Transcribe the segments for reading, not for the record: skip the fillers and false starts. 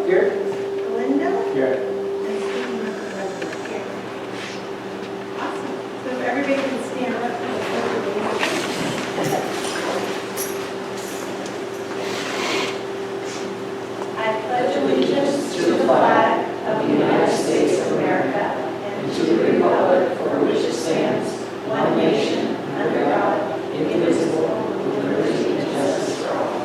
Here. Belinda? Here. And Stephen Marco here. Awesome. So if everybody can stand up for the photo, I pledge allegiance to the flag of the United States of America and to the republic for which it stands, one nation, under God, indivisible, with liberty and justice for all.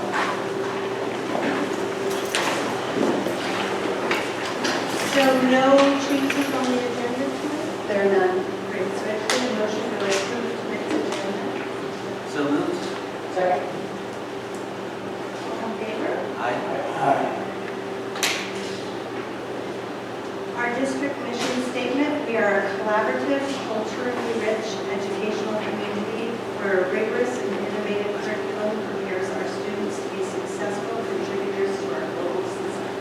So no changes on the agenda tonight? There are none. Great. So I have a motion to approve tonight's agenda. So moved. Second. All in favor? Aye. Aye. Our district mission statement, we are a collaborative, culturally rich, educational community where a rigorous and innovative curriculum prepares our students to be successful contributors to our global system.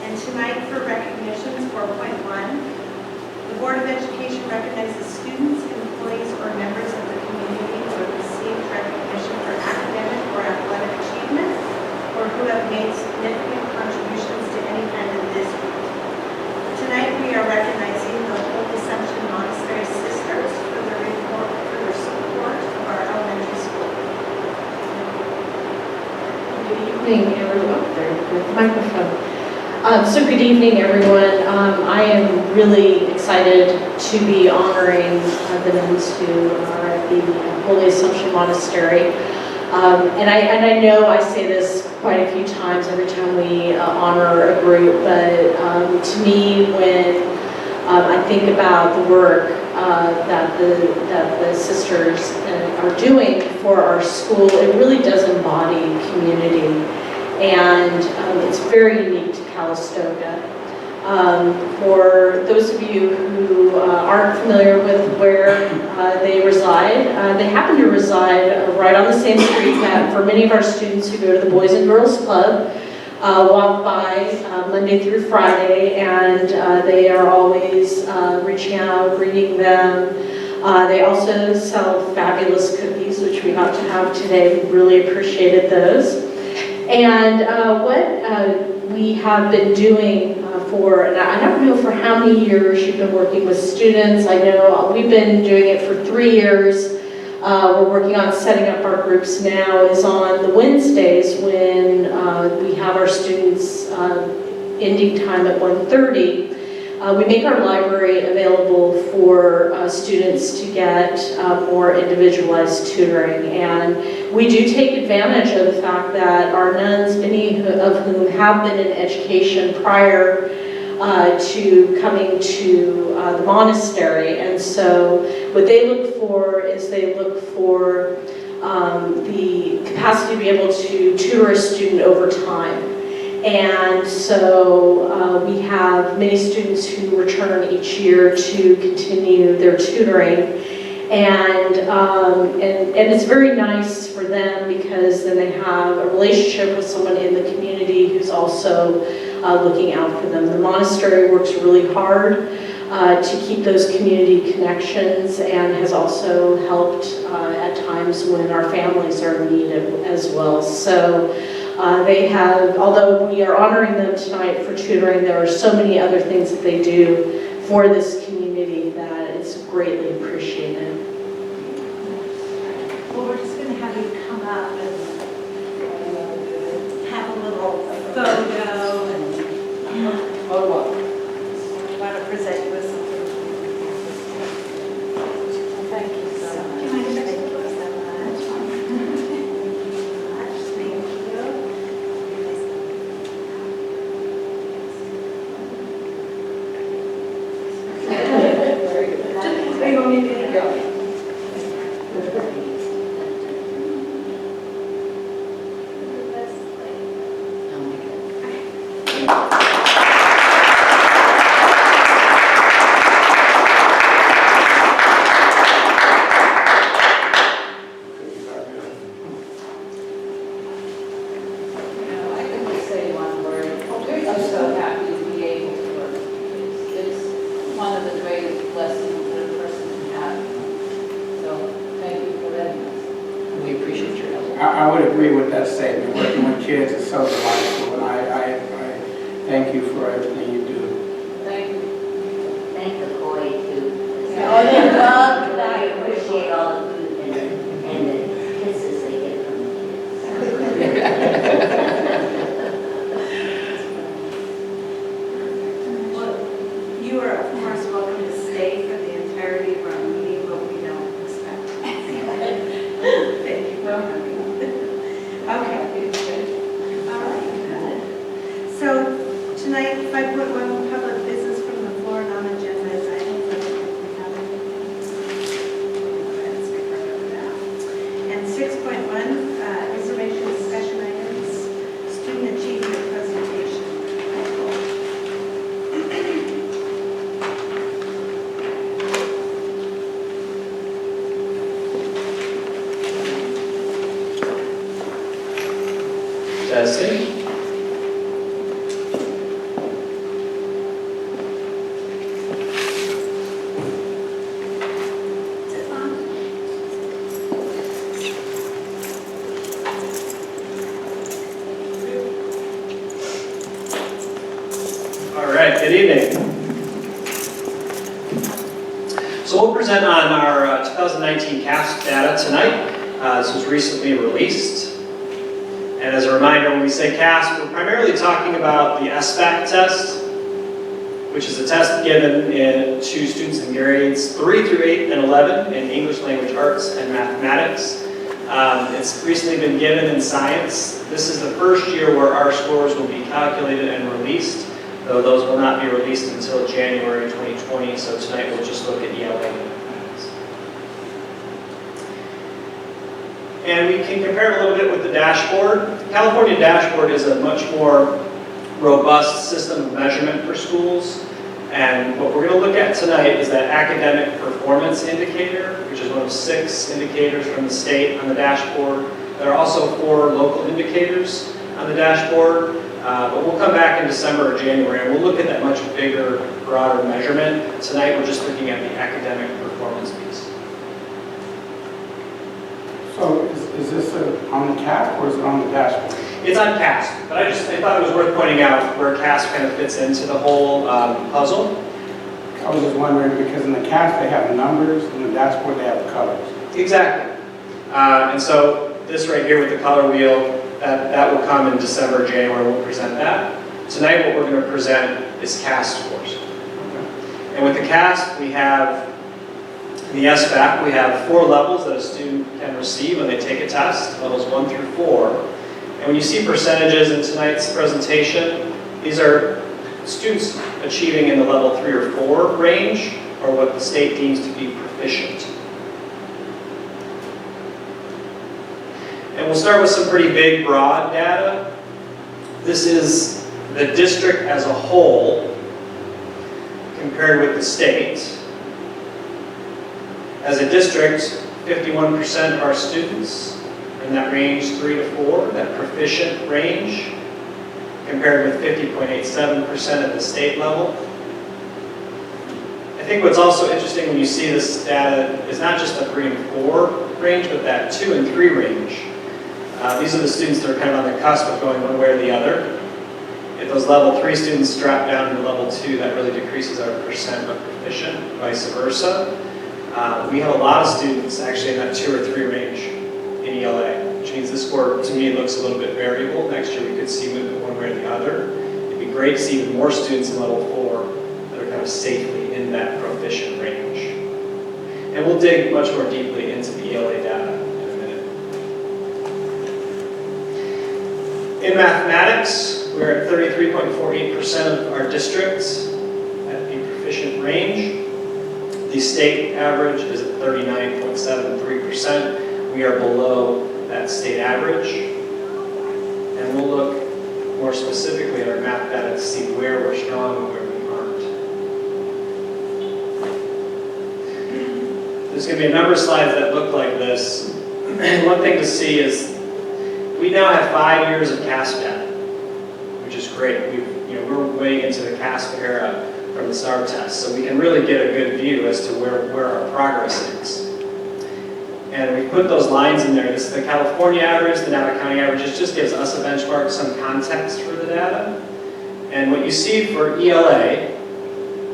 And tonight for recognitions, 4.1, the Board of Education recognizes students, employees, or members of the community who have received recognition for academic or athletic achievement or who have made significant contributions to any kind of district. Tonight, we are recognizing the Holy Assumption Monastery Sisters for their support of our elementary school. Good evening, everyone. There, with the microphone. So good evening, everyone. I am really excited to be honoring the nuns who are at the Holy Assumption Monastery. And I know I say this quite a few times every time we honor a group, but to me, when I think about the work that the sisters are doing for our school, it really does embody community, and it's very unique to Calistoga. For those of you who aren't familiar with where they reside, they happen to reside right on the same street that for many of our students who go to the Boys and Girls Club walk by Monday through Friday, and they are always reaching out, greeting them. They also sell fabulous cookies, which we got to have today. We really appreciated those. And what we have been doing and I don't know for how many years you've been working with students. I know we've been doing it for 3 years. We're working on setting up our groups now is on the Wednesdays when we have our students ending time at 1:30. We make our library available for students to get more individualized tutoring, and we do take advantage of the fact that our nuns, many of whom have been in education prior to coming to the monastery, and so what they look for is they look for the capacity to be able to tutor a student over time. And so we have many students who return each year to continue their tutoring, and it's very nice for them because then they have a relationship with someone in the community who's also looking out for them. The monastery works really hard to keep those community connections and has also helped at times when our families are in need as well. So they have, although we are honoring them tonight for tutoring, there are so many other things that they do for this community that it's greatly appreciated. Well, we're just going to have you come up and have a little photo and want to present you with something. Thank you so much. Thank you so much. Thank you. Are you want me to go? I would agree with that statement. Working with kids is so delightful, and I Thank you for everything you do. Thank the Koi too. Oh, they love I that. appreciate all the food and the kisses they get from the kids. Well, you are, of course, welcome to stay for the entirety of our meeting, but we don't expect. Thank you for coming. Okay. All right. So tonight, 5.1, public business from the floor, non-agenda items. I don't think we have anything. Let's make our note of that. And 6.1, information discussion items, student achievement presentation. Testing. All right, good evening. So we'll present on our 2019 CASP data tonight. This was recently released. And as a reminder, when we say CASP, we're primarily talking about the SBAC test, which is a test given to students in grades 3 through 8 and 11 in English language arts and mathematics. It's recently been given in science. This is the first year where our scores will be calculated and released, though those will not be released until January 2020, so tonight we'll just look at ELA. And we can compare it a little bit with the dashboard. The California dashboard is a much more robust system of measurement for schools. And what we're going to look at tonight is that academic performance indicator, which is one of 6 indicators from the state on the dashboard. There are also 4 local indicators on the dashboard, but we'll come back in December or January and we'll look at that much bigger, broader measurement. Tonight we're just looking at the academic performance piece. So is this on the CASP or is it on the dashboard? It's on CASP, but I thought it was worth pointing out where CASP kind of fits into the whole puzzle. I was just wondering because in the CASP they have numbers, in the dashboard they have colors. Exactly. And so this right here with the color wheel, that will come in December, January, we'll present that. Tonight what we're going to present is CASP scores. And with the CASP we have the SBAC, we have 4 levels that a student can receive when they take a test, levels 1 through 4. And when you see percentages in tonight's presentation, these are students achieving in the level 3 or 4 range, or what the state deems to be proficient. And we'll start with some pretty big, broad data. This is the district as a whole compared with the state. As a district, 51% of our students are in that range 3 to 4, that proficient range, compared with 50.87% at the state level. I think what's also interesting when you see this data is not just the 3 and 4 range, but that 2 and 3 range. These are the students that are kind of on the cusp of going one way or the other. If those level 3 students drop down to level 2, that really decreases our percent of proficient, vice versa. We have a lot of students actually in that 2 or 3 range in ELA, which means this score to me looks a little bit variable. Next year we could see movement one way or the other. It'd be great to see even more students in level 4 that are kind of safely in that proficient range. And we'll dig much more deeply into the ELA data in a minute. In mathematics, we're at 33.48% of our districts at the proficient range. The state average is at 39.73%. We are below that state average. And we'll look more specifically at our math data to see where we're strong and where we aren't. There's going to be a number of slides that look like this. One thing to see is we now have 5 years of CASP data, which is great. We're way into the CASP era from the STAR test, so we can really get a good view as to where our progress is. And we put those lines in there. This is the California average, the Napa County average. It just gives us a benchmark, some context for the data. And what you see for ELA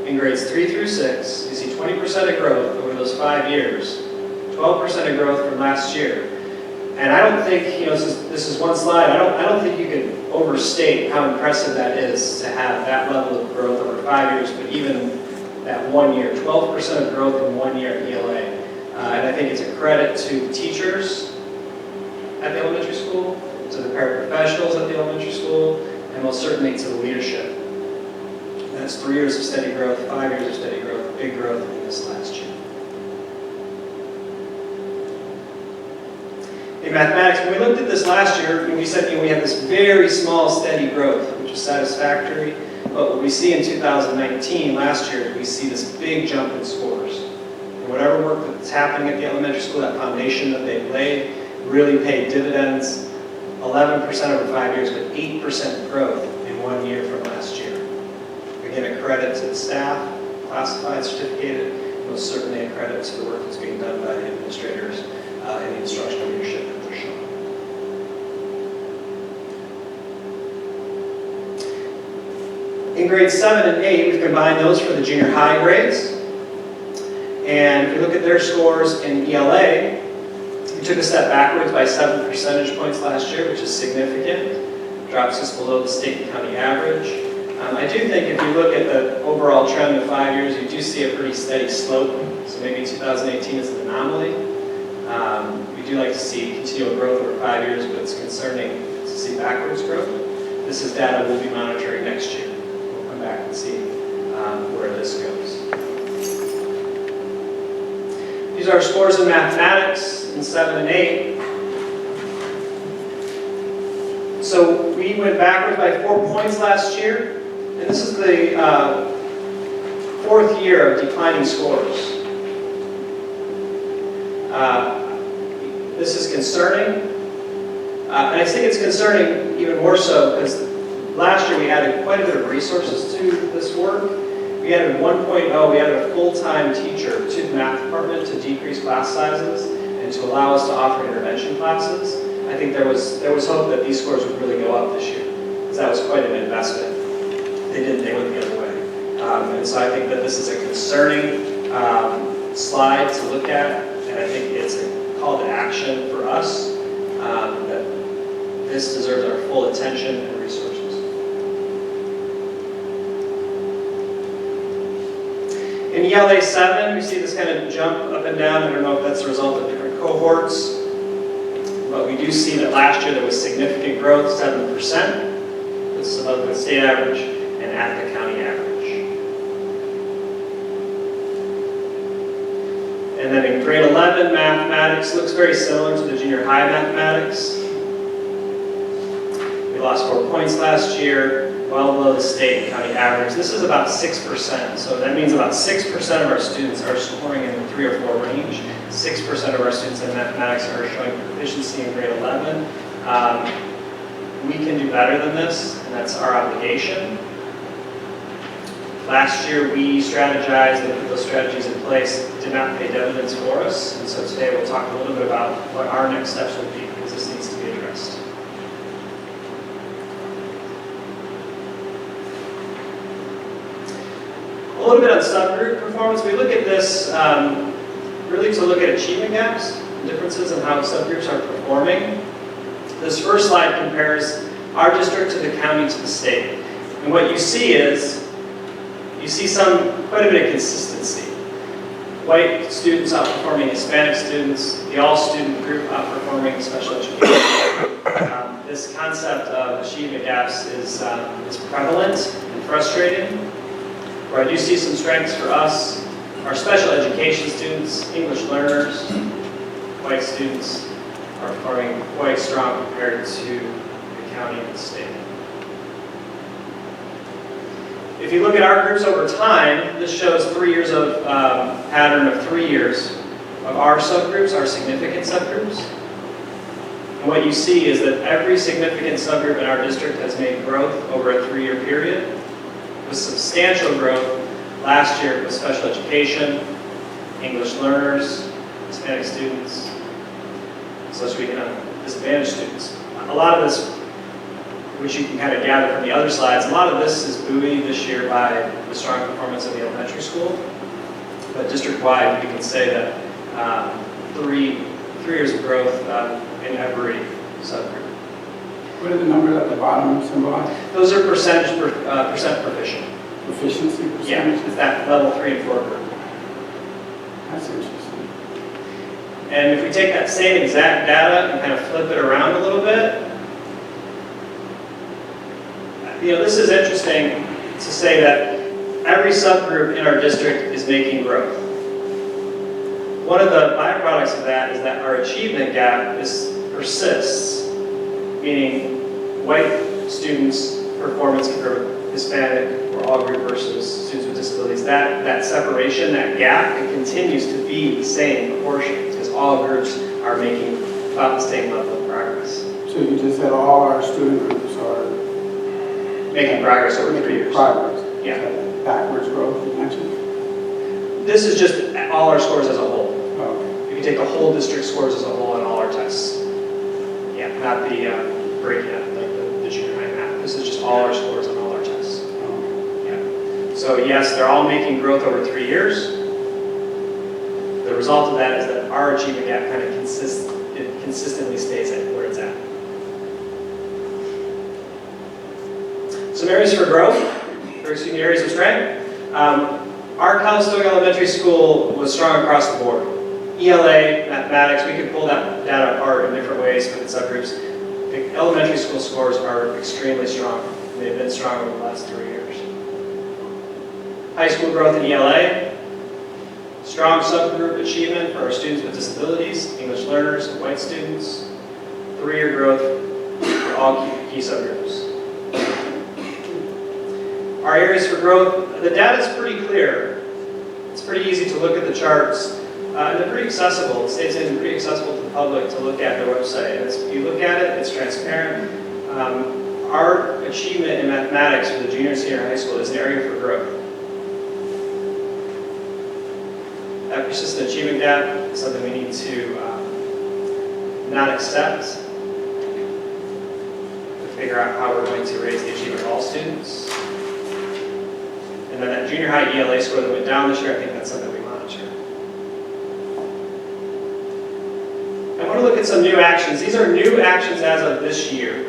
in grades 3 through 6, you see 20% of growth over those 5 years, 12% of growth from last year. And I don't think, this is one slide, I don't think you can overstate how impressive that is to have that level of growth over 5 years, but even that 1 year, 12% of growth in 1 year at ELA. And I think it's a credit to teachers at the elementary school, to the paraprofessionals at the elementary school, and most certainly to the leadership. That's 3 years of steady growth, 5 years of steady growth, big growth in this last year. In mathematics, when we looked at this last year, we said we had this very small steady growth, which is satisfactory. But what we see in 2019, last year, we see this big jump in scores. And whatever work that's happening at the elementary school, that foundation that they've laid, really paid dividends. 11% over 5 years, but 8% growth in 1 year from last year. Again, a credit to the staff, classified, certificated, most certainly a credit to the work that's being done by the administrators and the instructional leadership that they're showing. In grades 7 and 8, we've combined those for the junior high grades. And if you look at their scores in ELA, we took a step backwards by 7 percentage points last year, which is significant. Drops us below the state and county average. I do think if you look at the overall trend of 5 years, you do see a pretty steady slope. So maybe 2018 is an anomaly. We do like to see continual growth over 5 years, but it's concerning to see backwards growth. This is data we'll be monitoring next year. We'll come back and see where this goes. These are our scores in mathematics in 7 and 8. So we went backwards by 4 points last year, and this is the 4th year of declining scores. This is concerning, and I think it's concerning even more so because last year we added quite a bit of resources to this work. We added 1.0, we added a full-time teacher to the math department to decrease class sizes and to allow us to offer intervention classes. I think there was hope that these scores would really go up this year, because that was quite an investment. They didn't, they went the other way. And so I think that this is a concerning slide to look at, and I think it's a call to action for us that this deserves our full attention and resources. In ELA 7, we see this kind of jump up and down. I don't know if that's a result of different cohorts, but we do see that last year there was significant growth, 7%. This is above the state average and at the county average. And then in grade 11, mathematics looks very similar to the junior high mathematics. We lost 4 points last year, well below the state and county average. This is about 6%, so that means about 6% of our students are scoring in the 3 or 4 range. 6% of our students in mathematics are showing proficiency in grade 11. We can do better than this, and that's our obligation. Last year we strategized and put those strategies in place, did not pay dividends for us, and so today we'll talk a little bit about what our next steps will be, because this needs to be addressed. A little bit on subgroup performance. We look at this really to look at achievement gaps, differences in how subgroups are performing. This first slide compares our district to the county to the state. And what you see is, you see quite a bit of consistency. White students outperforming Hispanic students, the all-student group outperforming special education. This concept of achievement gaps is prevalent and frustrating. Where I do see some strengths for us, our special education students, English learners, white students are performing quite strong compared to the county and the state. If you look at our groups over time, this shows 3 years of pattern of 3 years of our subgroups, our significant subgroups. And what you see is that every significant subgroup in our district has made growth over a 3-year period, with substantial growth last year with special education, English learners, Hispanic students, socioeconomic disadvantaged students. A lot of this which you can kind of gather from the other slides. A lot of this is buoyed this year by the strong performance of the elementary school. But district-wide, we can say that 3 years of growth in every subgroup. What are the numbers at the bottom symbolize? Those are percent proficient. Proficiency percentage? Yeah, it's that level 3 and 4 group. That's interesting. And if we take that same exact data and kind of flip it around a little bit, this is interesting to say that every subgroup in our district is making growth. One of the byproducts of that is that our achievement gap persists, meaning white students' performance compared with Hispanic or all group versus students with disabilities. That separation, that gap, it continues to be the same proportion because all groups are making about the same level of progress. So you just said all our student groups are Making progress over 3 making years. progress? Yeah. Is that backwards growth you mentioned? This is just all our scores as a whole. Oh, okay. If you take the whole district scores as a whole on all our tests. Yeah, not the breaking up, like the junior high math. This is just all our scores on all our tests. Oh, Yeah. So yes, they're all making growth over 3 years. The result of that is that our achievement gap kind of consistently stays at where it's at. Some areas for growth, or excuse me, areas of strength. Our Calistoga Elementary School was strong across the board. ELA, mathematics, we could pull that data apart in different ways for the subgroups. The elementary school scores are extremely strong. They've been strong over the last 3 years. High school growth in ELA, strong subgroup achievement for our students with disabilities, English learners, and white students. 3-year growth for all key subgroups. Our areas for growth, the data is pretty clear. It's pretty easy to look at the charts. And they're pretty accessible. It stays in pretty accessible to the public to look at their website. And if you look at it, it's transparent. Our achievement in mathematics for the junior and senior high school is an area for growth. That persistent achievement gap is something we need to not accept, to figure out how we're going to raise the achievement of all students. And then that junior high ELA score that went down this year, I think that's something we monitor. I want to look at some new actions. These are new actions as of this year.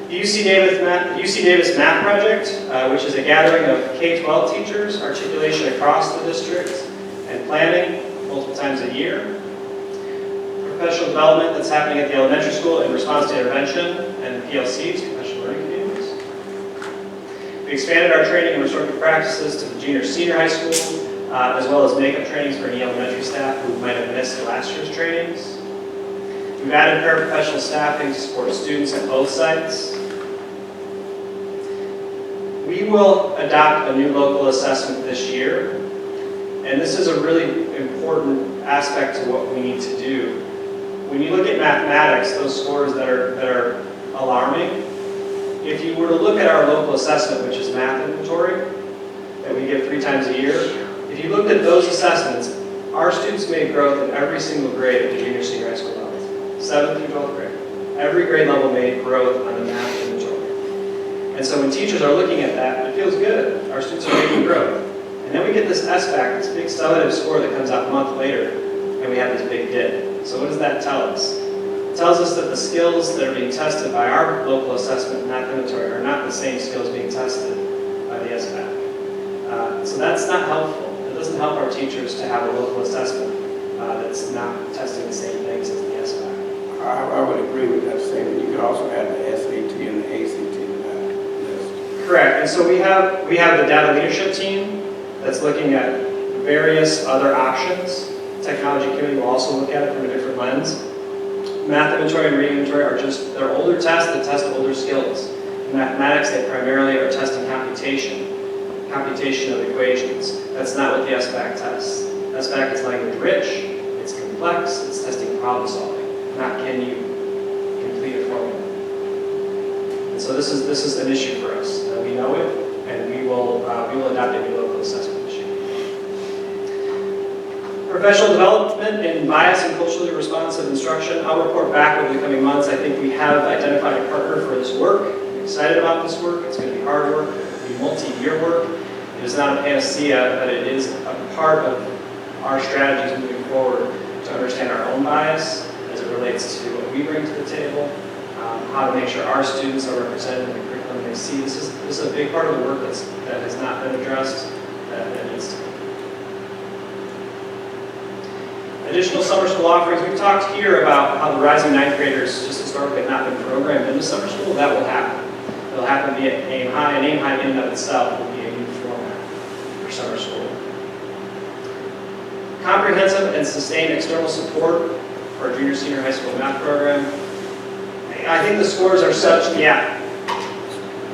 The UC Davis Math Project, which is a gathering of K-12 teachers, articulation across the district, and planning multiple times a year. Professional development that's happening at the elementary school in response to intervention and PLCs, professional learning communities. We expanded our training and restorative practices to the junior senior high school, as well as makeup trainings for any elementary staff who might have missed last year's trainings. We've added paraprofessional staffing to support students at both sites. We will adopt a new local assessment this year, and this is a really important aspect to what we need to do. When you look at mathematics, those scores that are alarming, if you were to look at our local assessment, which is math inventory, that we give 3 times a year, if you looked at those assessments, our students made growth in every single grade at the junior senior high school levels, 7th through 12th grade. Every grade level made growth on the math inventory. And so when teachers are looking at that, it feels good. Our students are making growth. And then we get this SBAC, this big summative score that comes out a month later, and we have this big dip. So what does that tell us? It tells us that the skills that are being tested by our local assessment math inventory are not the same skills being tested by the SBAC. So that's not helpful. It doesn't help our teachers to have a local assessment that's not testing the same things as the SBAC. I would agree with that statement. You could also add the SAT and the ACT to that list. Correct. And so we have the data leadership team that's looking at various other options. Technology committee will also look at it from a different lens. Math inventory and reading inventory they're older tests that test older skills. In mathematics, they primarily are testing computation of equations. That's not what the SBAC tests. SBAC is language rich, it's complex, it's testing problem solving, not can you complete a formula. And so this is an issue for us. We know it, and we will adopt a new local assessment this year. Professional development in bias and culturally responsive instruction. I'll report back over the coming months. I think we have identified a partner excited about this work. It's going to be hard work. It's going to be multi-year work. It is not a panacea, but it is a part of our strategies moving forward to understand our own bias as it relates to what we bring to the table, how to make sure our students are represented in the curriculum they see. This is a big part of the work that has not been addressed, that needs to be. Additional summer school offerings. We've talked here about how the rising ninth graders just historically have not been programmed into summer school. That will happen. It'll happen via Aim High, and Aim High in and of itself will be a new format for summer school. Comprehensive and sustained external support for our junior senior high school math program. I think the scores are such, yeah.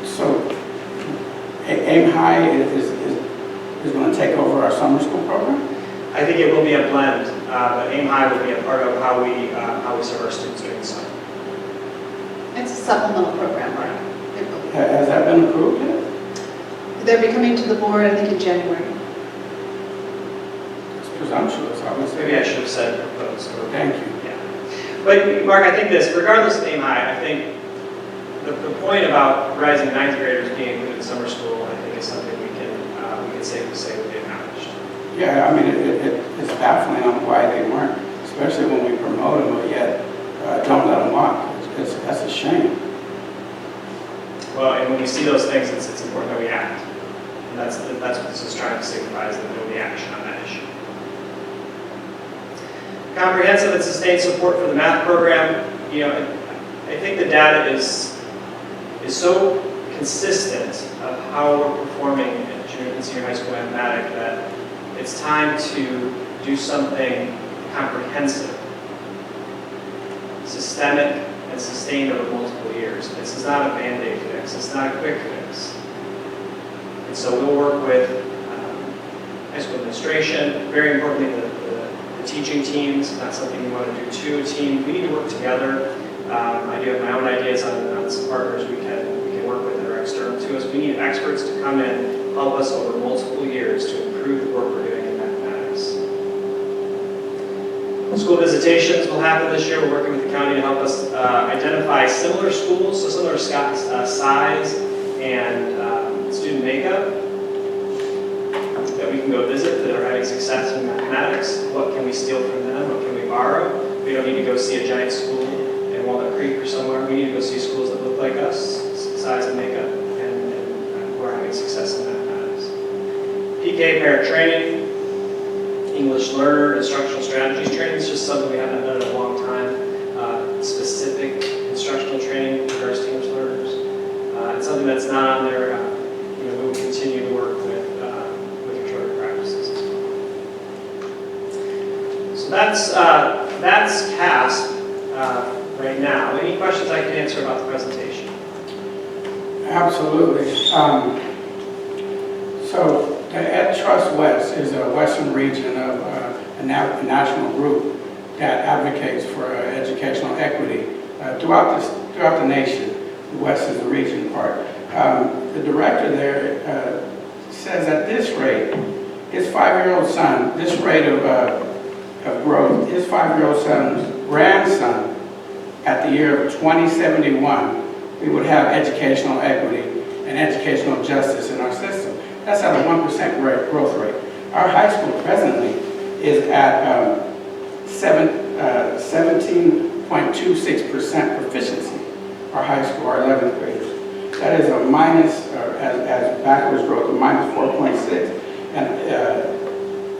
So Aim High is going to take over our summer school program? I think it will be a blend, but Aim High will be a part of how we serve our students during the summer. It's a supplemental program, Mark. It will be. Has that been approved yet? They'll be coming to the board, I think, in January. It's presumptuous, obviously. Maybe I should have said proposed. Thank you. Yeah. But Mark, I think this, regardless of Aim High, I think the point about rising ninth graders being included in summer school, I think is something we can safely say would be accomplished. Yeah, I mean, it's baffling on why they weren't, especially when we promote them, but yet don't let them walk. That's a shame. Well, and when we see those things, it's important that we act. And that's what this is trying to signify, is that there will be action on that issue. Comprehensive and sustained support for the math program. You know, I think the data is so consistent of how we're performing in junior and senior high school mathematics that it's time to do something comprehensive, systemic, and sustained over multiple years. This is not a Band-Aid fix. It's not a quick fix. And so we'll work with high school administration, very importantly, the teaching teams. Not something you want to do to a team. We need to work together. I do have my own ideas on some partners we can work with that are external to us. We need experts to come in, help us over multiple years to improve the work we're doing in mathematics. School visitations will happen this year. We're working with the county to help us identify similar schools, so similar size and student makeup that we can go visit that are having success in mathematics. What can we steal from them? What can we borrow? We don't need to go see a giant school in Walnut Creek or somewhere. We need to go see schools that look like us, size and makeup, and who are having success in mathematics. PK parent training, English learner, instructional strategies training is just something we haven't done in a long time. Specific instructional training in regards to English learners. It's something that's not on there. We will continue to work with return practices as well. So that's CASP right now. Any questions I can answer about the presentation? Absolutely. So the Ed Trust West is a western region of a national group that advocates for educational equity throughout the nation. The West is the region part. The director there says at this rate, his 5-year-old son, this rate of growth, his 5-year-old son's grandson, at the year of 2071, we would have educational equity and educational justice in our system. That's at a 1% growth rate. Our high school presently is at 17.26% proficiency. Our high school, our 11th graders. That is a minus, as backwards growth, a minus 4.6,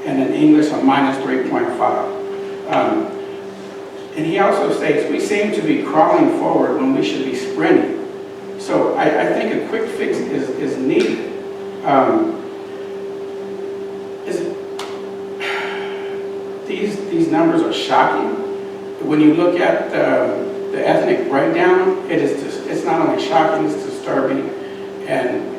and in English, a minus 3.5. And he also states, we seem to be crawling forward when we should be sprinting. So I think a quick fix is needed. These numbers are shocking. When you look at the ethnic breakdown, it's not only shocking, it's disturbing, and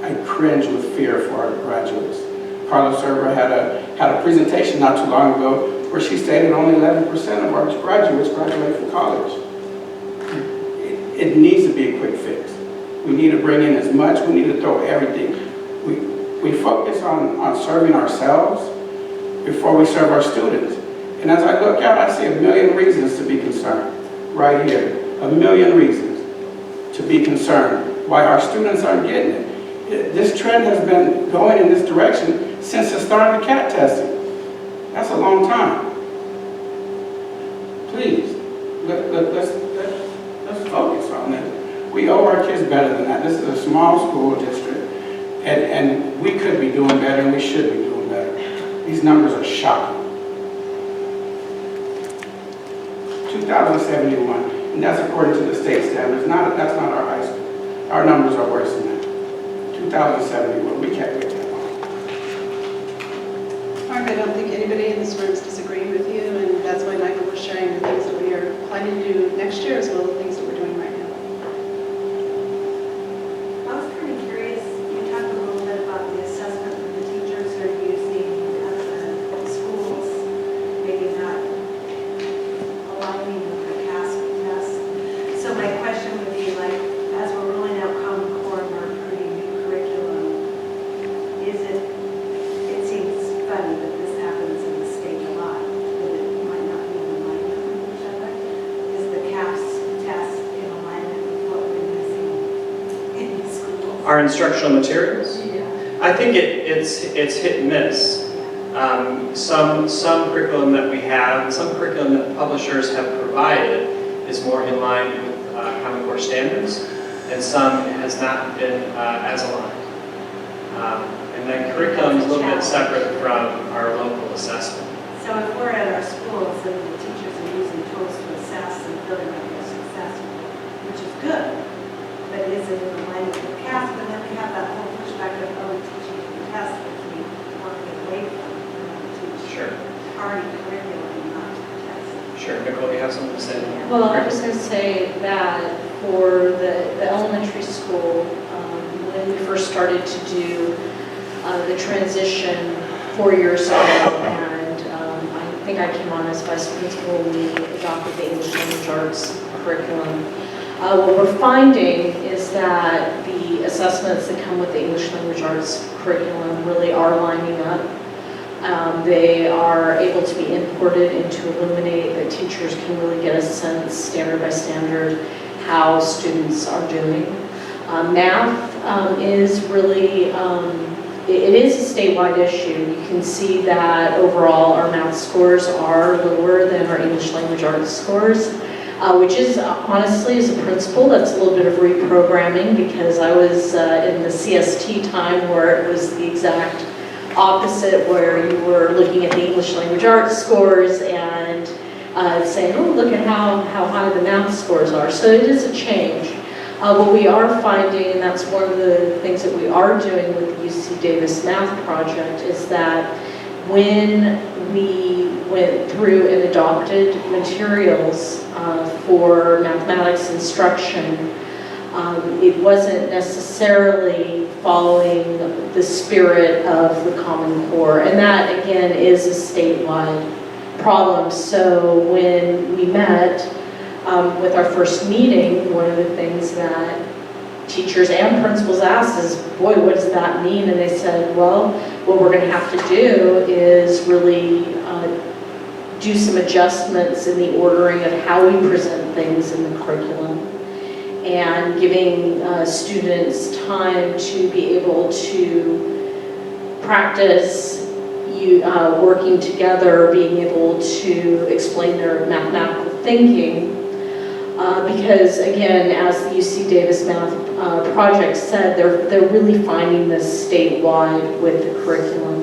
I cringe with fear for our graduates. Carla Server had a presentation not too long ago where she stated only 11% of our graduates graduate from college. It needs to be a quick fix. We need to bring in as much. We need to throw everything. We focus on serving ourselves before we serve our students. And as I look out, I see a million reasons to be concerned, right here. A million reasons to be concerned why our students aren't getting it. This trend has been going in this direction since the start of the CAT testing. That's a long time. Please, let's focus on this. We owe our kids better than that. This is a small school district, and we could be doing better, and we should be doing better. These numbers are shocking. 2,071, and that's according to the state standards. That's not our high school. Our numbers are worse than that. 2,071, we can't wait that long. Mark, I don't think anybody in this room is disagreeing with you, and that's why Michael was sharing the things that we are planning to do next year as well as the things that we're doing right now. I was kind of curious, you talked a little bit about the assessment that the teachers are using at the schools, maybe not aligning with the CASP test. So my question would be like, as we're rolling out Common Core and we're recruiting new curriculum, it seems funny that this happens in the state a lot, that it might not be in alignment with each other. Is the CAPS test in alignment with what we're missing in the schools? Our instructional materials? Yeah. I think it's hit and miss. Some curriculum that we have, some curriculum that publishers have provided is more in line with Common Core standards, and some has not been as aligned. And then curriculum is a little bit separate from our local assessment. So if we're at our schools and the teachers are using tools to assess and feeling like they're successful, which is good, but is it in alignment with CASP? And then we have that whole perspective of teaching to the test, which we want to get away from. We want to teach Sure. already curriculum and not to the test. Sure, Nicole, you have something to say? Well, I was going to say that for the elementary school, when we first started to do the transition 4 years ago, and I think I came on as vice principal, we adopted the English language arts curriculum. What we're finding is that the assessments that come with the English language arts curriculum really are lining up. They are able to be imported into Illuminate, that teachers can really get a sense, standard by standard, how students are doing. Math is really, it is a statewide issue. You can see that overall our math scores are lower than our English language arts scores, which is honestly, as a principal, that's a little bit of reprogramming, because I was in the CST time where it was the exact opposite, where you were looking at the English language arts scores and saying, oh, look at how high the math scores are. So it is a change. What we are finding, and that's one of the things that we are doing with the UC Davis Math Project, is that when we went through and adopted materials for mathematics instruction, it wasn't necessarily following the spirit of the Common Core, and that again is a statewide problem. So when we met with our first meeting, one of the things that teachers and principals asked is, boy, what does that mean? And they said, well, what we're going to have to do is really do some adjustments in the ordering of how we present things in the curriculum, and giving students time to be able to practice working together, being able to explain their mathematical thinking. Because again, as the UC Davis Math Project said, they're really finding this statewide with the curriculum.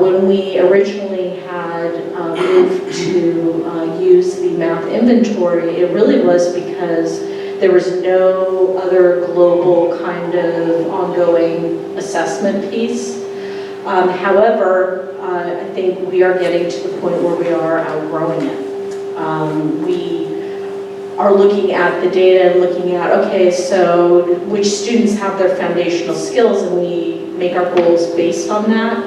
When we originally had moved to use the math inventory, it really was because there was no other global kind of ongoing assessment piece. However, I think we are getting to the point where we are outgrowing it. We are looking at the data and looking at, okay, so which students have their foundational skills, and we make our goals based on that.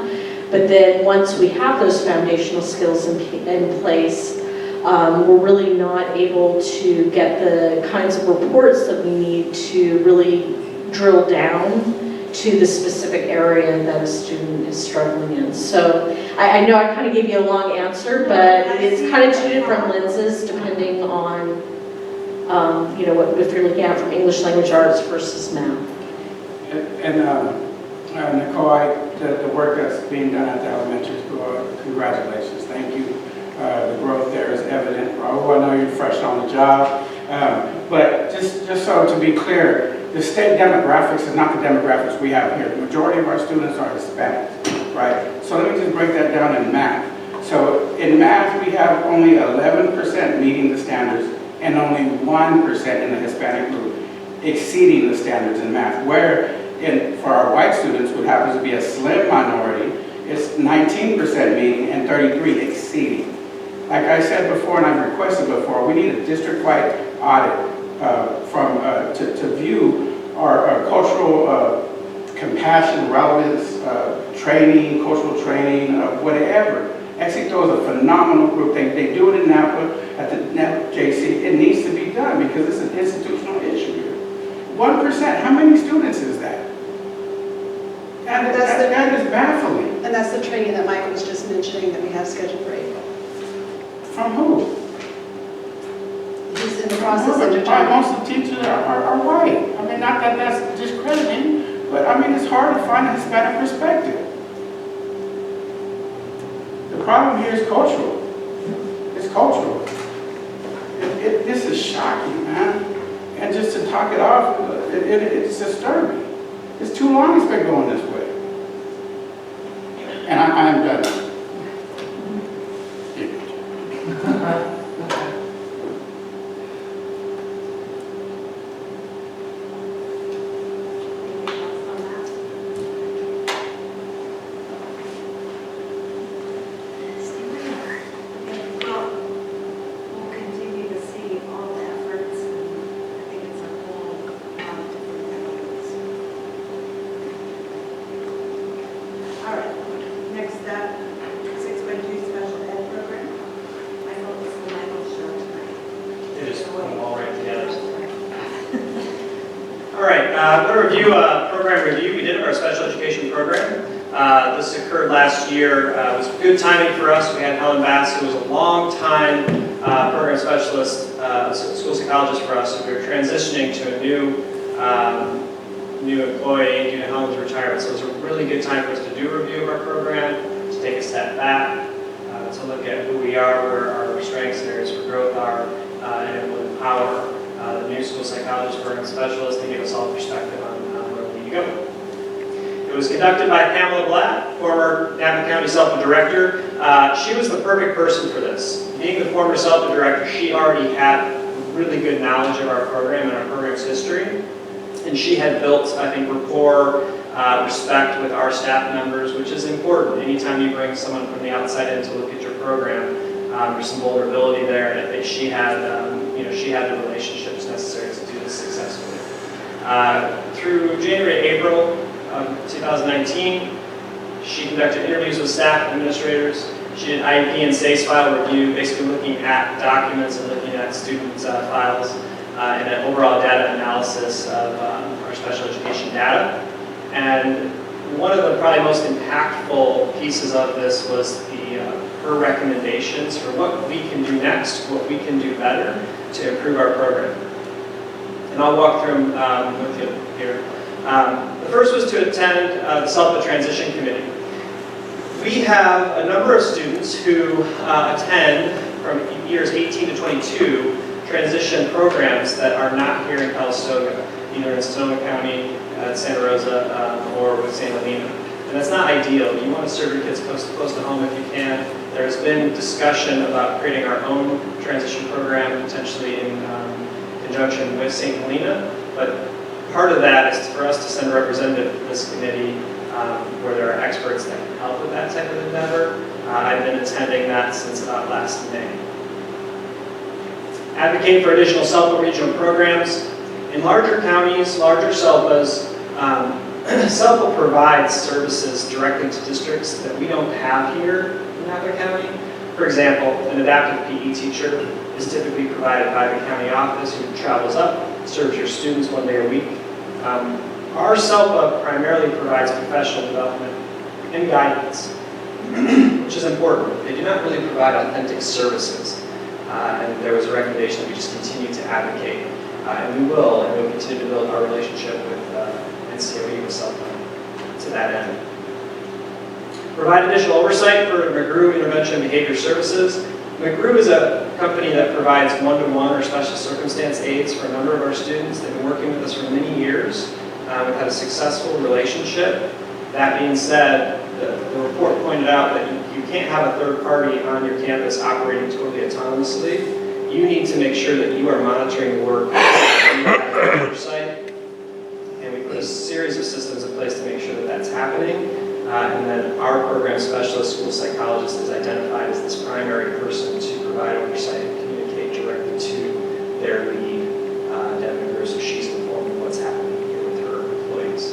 But then once we have those foundational skills in place, we're really not able to get the kinds of reports that we need to really drill down to the specific area that a student is struggling in. So I know I kind of gave you a long answer, but it's kind of two different lenses depending on, you know, if you're looking at from English language arts versus math. And Nicole, the work that's being done at the elementary school, congratulations, thank you. The growth there is evident. Oh, I know you're fresh on the job, but just so to be clear, the state demographics is not the demographics we have here. The majority of our students are Hispanic, right? So let me just break that down in math. So in math, we have only 11% meeting the standards and only 1% in the Hispanic group exceeding the standards in math, where for our white students, what happens to be a slim minority, it's 19% meeting and 33 exceeding. Like I said before, and I've requested before, we need a district-wide audit to view our cultural compassion, relevance, training, cultural training, whatever. Exito is a phenomenal group. They do it in Napa at the JC. It needs to be done because it's an institutional issue here. 1%, how many students is that? That is baffling. And that's the training that Michael was just mentioning that we have scheduled for April. From who? He's in the process of Most determining. of the teachers are white. I mean, not that that's discrediting, but I mean, it's hard to find a Hispanic perspective. The problem here is cultural. It's cultural. This is shocking, man. And just to talk it off, it's disturbing. It's too long it's been going this way. And I am done. We'll continue to see all the efforts, and I think it's a whole lot of different efforts. All right, next up, 6.2 special ed program. Michael, this is the Michael show tonight. They just put them all right together. All right, I'm going to review a program review we did of our special education program. This occurred last year. It was good timing for us. We had Helen Bass, who was a long-time program specialist, school psychologist for us. We were transitioning to a new employee due to Helen's retirement. So it was a really good time for us to do a review of our program, to take a step back, to look at who we are, where our strengths and areas for growth are, and it will empower the new school psychologist program specialist to give us all perspective on where we need to go. It was conducted by Pamela Blatt, former Napa County SELPA director. She was the perfect person for this. Being the former SELPA director, she already had really good knowledge of our program and our program's history. And she had built, I think, rapport, respect with our staff members, which is important. Anytime you bring someone from the outside in to look at your program, there's some vulnerability there, and I think she had the relationships necessary to do this successfully. Through January, April of 2019, she conducted interviews with staff and administrators. She did IEP and SACE file review, basically looking at documents and looking at student files, and an overall data analysis of our special education data. And one of the probably most impactful pieces of this was her recommendations for what we can do next, what we can do better to improve our program. And I'll walk through them with you here. The first was to attend the SELPA Transition Committee. We have a number of students who attend from years 18 to 22 transition programs that are not here in Calistoga, either in Sonoma County, Santa Rosa, or with St. Helena. And that's not ideal. You want to serve your kids close to home if you can. There's been discussion about creating our own transition program, potentially in conjunction with St. Helena, but part of that is for us to send a representative to this committee where there are experts that can help with that type of endeavor. I've been attending that since about last May. Advocate for additional SELPA regional programs. In larger counties, larger SELPAs, SELPA provides services directly to districts that we don't have here in Napa County. For example, an adaptive PE teacher is typically provided by the county office who travels up, serves your students 1 day a week. Our SELPA primarily provides professional development and guidance, which is important. They do not really provide authentic services. And there was a recommendation that we just continue to advocate, and we will continue to build our relationship with NCOE with SELPA to that end. Provide additional oversight for McGrew Intervention and Behavior Services. McGrew is a company that provides one-to-one or special circumstance aids for a number of our students. They've been working with us for many years. We've had a successful relationship. That being said, the report pointed out that you can't have a third party on your campus operating totally autonomously. You need to make sure that you are monitoring the work and you have oversight. And we put a series of systems in place to make sure that that's happening. And then our program specialist, school psychologist, is identified as this primary person to provide oversight and communicate directly to their lead, Deb McGrew, so she's informed of what's happening here with her employees.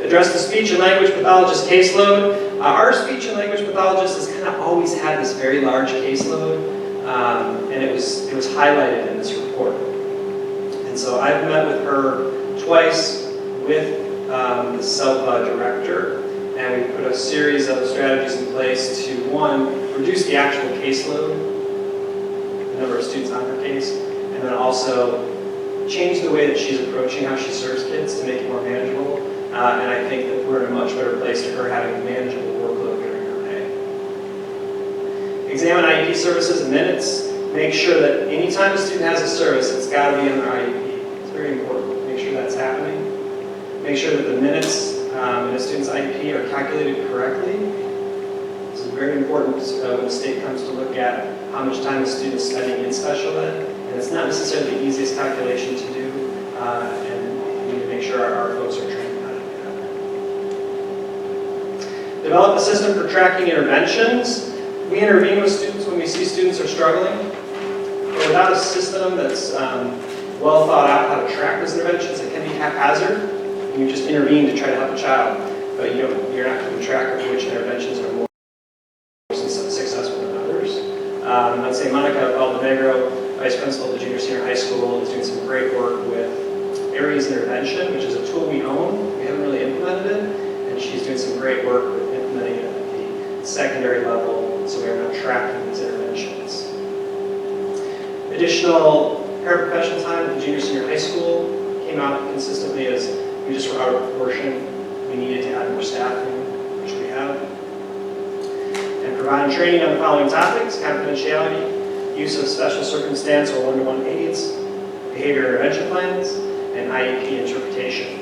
Address the speech and language pathologist caseload. Our speech and language pathologist has kind of always had this very large caseload, and it was highlighted in this report. And so I've met with her twice with the SELPA director, and we put a series of strategies in place to, one, reduce the actual caseload, the number of students on her case, and then also change the way that she's approaching how she serves kids to make it more manageable. And I think that we're in a much better place to her having a manageable workload during her day. Examine IEP services in minutes. Make sure that anytime a student has a service, it's got to be on their IEP. It's very important. Make sure that's happening. Make sure that the minutes in a student's IEP are calculated correctly. This is very important when the state comes to look at how much time a student is spending in special ed. And it's not necessarily the easiest calculation to do, and we need to make sure our folks are trained how to do that. Develop a system for tracking interventions. We intervene with students when we see students are struggling. But without a system that's well thought out how to track those interventions, it can be haphazard. You just intervene to try to help a child, but you're not keeping track of which interventions are more successful than others. I'd say Monica Valdenegro, Vice Principal of the Junior Senior High School, is doing some great work with Aries Intervention, which is a tool we own. We haven't really implemented it, and she's doing some great work with implementing it at the secondary level, so we're not tracking these interventions. Additional paraprofessional time at the Junior Senior High School came out consistently as we just were out of proportion. We needed to add more staffing, which we have. And providing training on the following topics: confidentiality, use of special circumstance or one-to-one aids, behavior intervention plans, and IEP interpretation.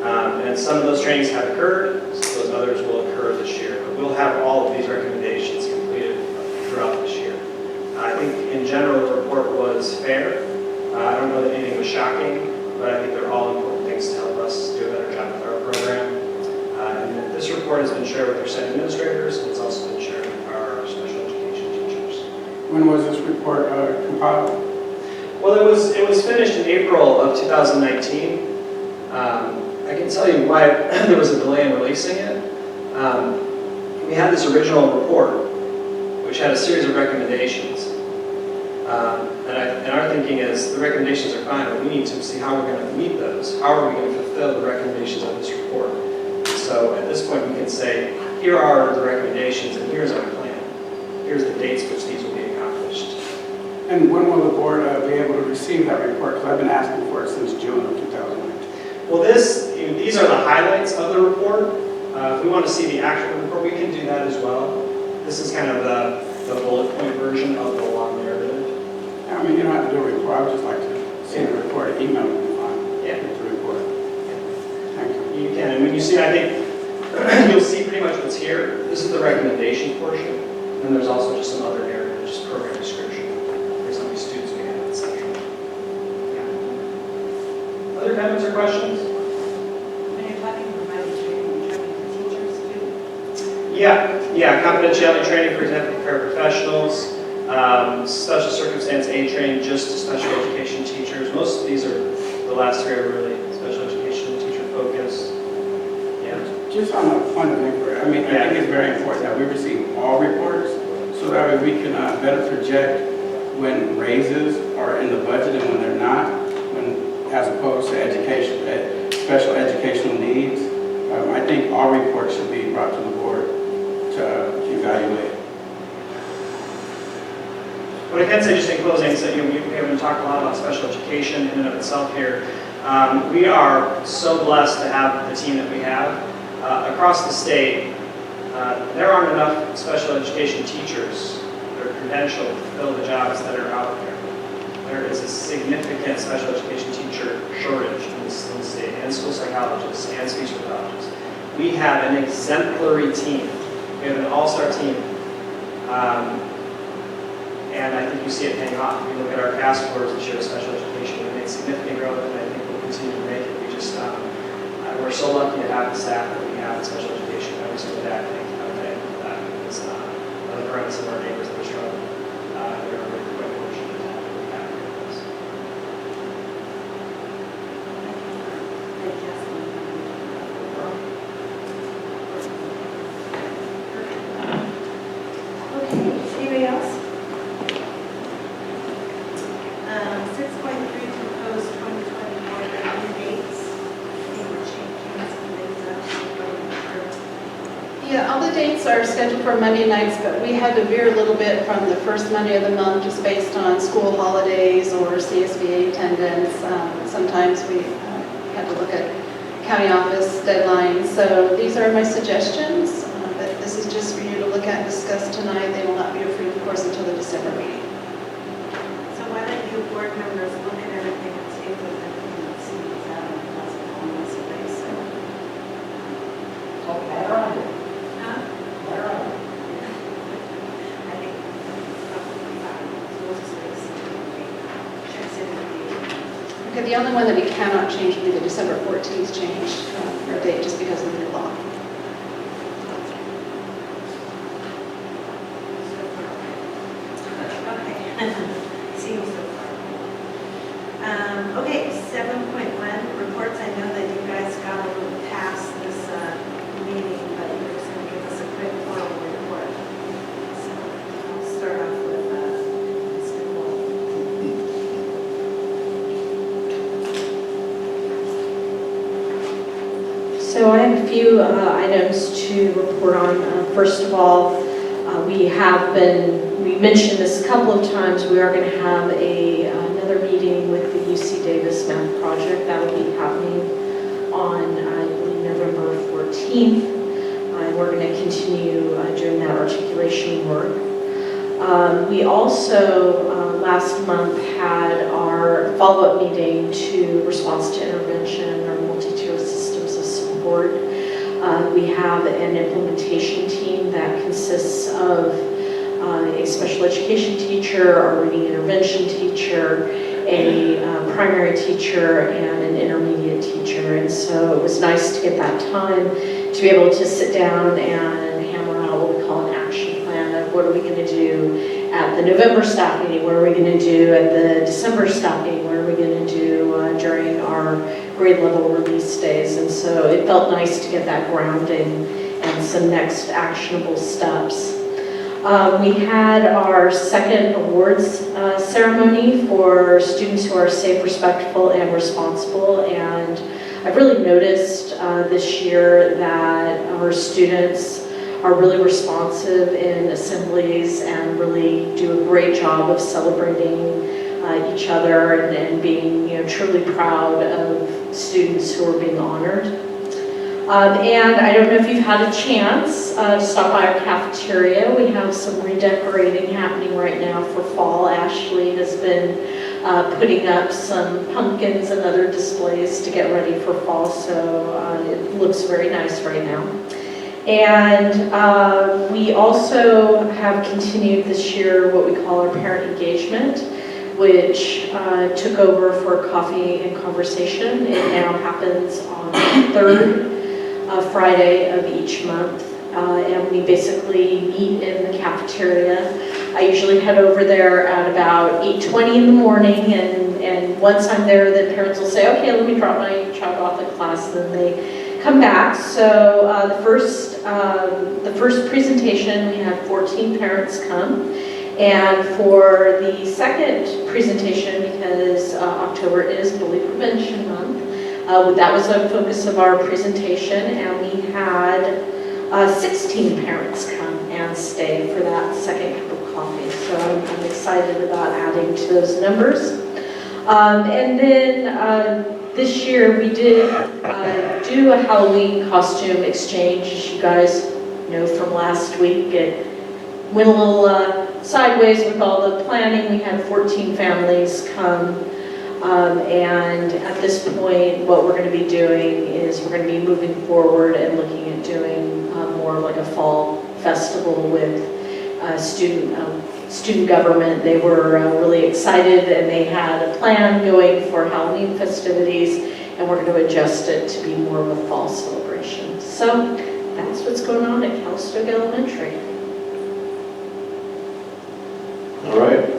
And some of those trainings have occurred, so those others will occur this year. But we'll have all of these recommendations completed throughout this year. I think in general the report was fair. I don't know that anything was shocking, but I think they're all important things to help us do a better job with our program. And this report has been shared with our Senate administrators, and it's also been shared with our special education teachers. When was this report compiled? Well, it was finished in April of 2019. I can tell you why there was a delay in releasing it. We had this original report, which had a series of recommendations. And our thinking is the recommendations are fine, but we need to see how we're going to meet those. How are we going to fulfill the recommendations of this report? So at this point, we can say, here are the recommendations, and here's our plan. Here's the dates which these will be accomplished. And when will the board be able to receive that report? Because I've been asking for it since June of 2019. Well, these are the highlights of the report. If we want to see the actual report, we can do that as well. This is kind of the bullet point version of the long narrative. I mean, you don't have to do a report. I would just like to see the report, email me with the report. Thank you. You can, and when you see, I think you'll see pretty much what's here. This is the recommendation portion, and then there's also just some other narrative, just program description. There's how many students we have, etc. Yeah. Other comments or questions? When you're talking providing training for teachers too? Yeah, confidentiality training, for example, for paraprofessionals, special circumstance aid training just to special education teachers. Most of these are, the last three are really special education teacher focused. Yeah. Just on the point of inquiry, I mean, I think it's very important that we receive all reports so that way we can better project when raises are in the budget and when they're not, as opposed to education. special educational needs. I think all reports should be brought to the board to evaluate. What I can say just in closing is that we haven't talked a lot about special education in and of itself here. We are so blessed to have the team that we have. Across the state, there aren't enough special education teachers that are credentialed to fill the jobs that are out there. There is a significant special education teacher shortage in the state, and school psychologists and speech pathologists. We have an exemplary team. We have an all-star team. And I think you see it paying off. If you look at our CAS scores this year of special education, we made significant growth, and I think we'll continue to make it. We just, we're so lucky to have the staff that we have in special education. I was with that, thank you for that. It's another around some of our neighbors that are struggling. We're really quite fortunate to have what we have here with us. Okay, anybody else? 6.3, proposed 2024 revenue dates. I think we're changing some things up. Yeah, all the dates are scheduled for Monday nights, but we had to veer a little bit from the first Monday of the month just based on school holidays or CSBA attendance. Sometimes we had to look at county office deadlines. So these are my suggestions, but this is just for you to look at and discuss tonight. They will not be approved, of course, until the December meeting. So why don't you board members look at everything and see if there's anything that seems out of on this place? Huh? I think probably fine. So we'll just wait and see. Checks in with you. Okay, the only one that we cannot change would be the December 14th change for date just because of the new law. Okay. Seems so far. Okay, 7.1, reports. I know that you guys got a little past this meeting, but you're just going to give us a quick oral report. So I'll start off with Ms. Nicole. So I have a few items to report on. First of all, we mentioned this a couple of times, we are going to have another meeting with the UC Davis Math Project. That will be happening on, I believe, November 14th. We're going to continue doing that articulation work. We also, last month, had our follow-up meeting to response to intervention or multi-tier systems of support. We have an implementation team that consists of a special education teacher, a reading intervention teacher, a primary teacher, and an intermediate teacher. And so it was nice to get that time to be able to sit down and hammer out what we call an action plan of what are we going to do at the November staff meeting, what are we going to do at the December staff meeting, what are we going to do during our grade level release days. And so it felt nice to get that grounding and some next actionable steps. We had our second awards ceremony for students who are safe, respectful, and responsible. And I've really noticed this year that our students are really responsive in assemblies and really do a great job of celebrating each other and being, truly proud of students who are being honored. And I don't know if you've had a chance to stop by our cafeteria. We have some redecorating happening right now for fall. Ashley has been putting up some pumpkins and other displays to get ready for fall, so it looks very nice right now. And we also have continued this year what we call our parent engagement, which took over for coffee and conversation. It now happens on the third Friday of each month, and we basically meet in the cafeteria. I usually head over there at about 8:20 in the morning, and once I'm there, the parents will say, okay, let me drop my child off at class, and then they come back. So the first presentation, we had 14 parents come. And for the second presentation, because October is Bully Prevention Month, That was a focus of our presentation, and we had 16 parents come and stay for that second cup of coffee. So I'm excited about adding to those numbers. And then this year we did do a Halloween costume exchange. As you guys know from last week, it went a little sideways with all the planning. We had 14 families come. And at this point, what we're going to be doing is we're going to be moving forward and looking at doing more like a fall festival with student government. They were really excited, and they had a plan going for Halloween festivities, and we're going to adjust it to be more of a fall celebration. So that's what's going on at Calistoga Elementary. All right.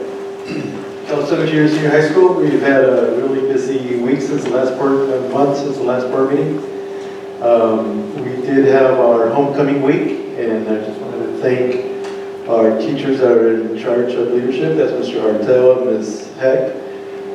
Calistoga Junior Senior High School, we've had a really busy week since the last month since the last board meeting. We did have our homecoming week, and I just wanted to thank our teachers that are in charge of leadership. That's Mr. Hartel and Ms. Heck,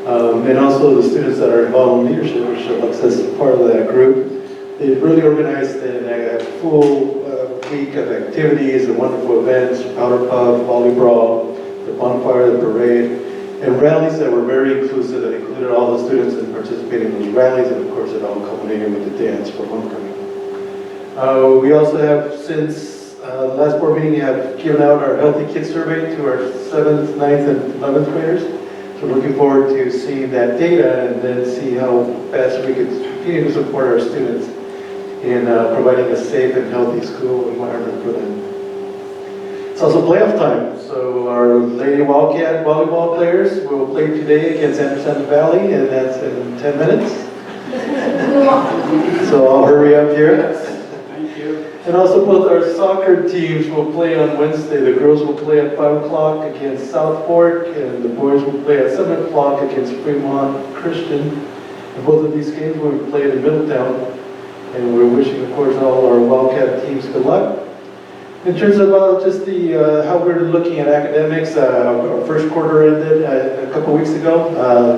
and also the students that are involved in leadership, which Alexis is part of that group. They've really organized a full week of activities and wonderful events: powder puff, volleyball, the bonfire, the parade, and rallies that were very inclusive, that included all the students that participated in those rallies, and of course it all culminated with the dance for homecoming. We also have, since the last board meeting, have given out our Healthy Kids Survey to our 7th, 9th, and 11th graders. So looking forward to seeing that data and then see how best we could continue to support our students in providing a safe and healthy school environment for them. It's also playoff time, so our Lady Wildcat volleyball players will play today against Anderson Valley, and that's in 10 minutes. So I'll hurry up here. Thank you. And also both our soccer teams will play on Wednesday. The girls will play at 5 o'clock against South Fork, and the boys will play at 7 o'clock against Fremont Christian. And both of these games will be played in Middletown, and we're wishing, of course, all our Wildcat teams good luck. In terms of just how we're looking at academics, our first quarter ended a couple weeks ago.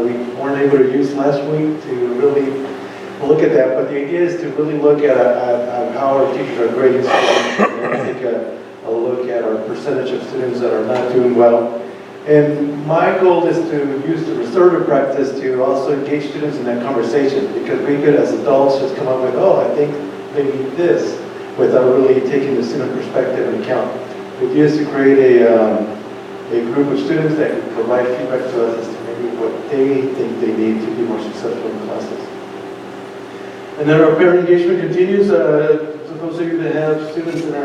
We weren't able to use last week to really look at that, but the idea is to really look at how our teachers are grading students, and take a look at our percentage of students that are not doing well. And my goal is to use the restorative practice to also engage students in that conversation, because we could, as adults, just come up with, oh, I think they need this, without really taking the student perspective into account. The idea is to create a group of students that can provide feedback to us as to maybe what they think they need to be more successful in classes. And then our parent engagement continues. Those of you that have students in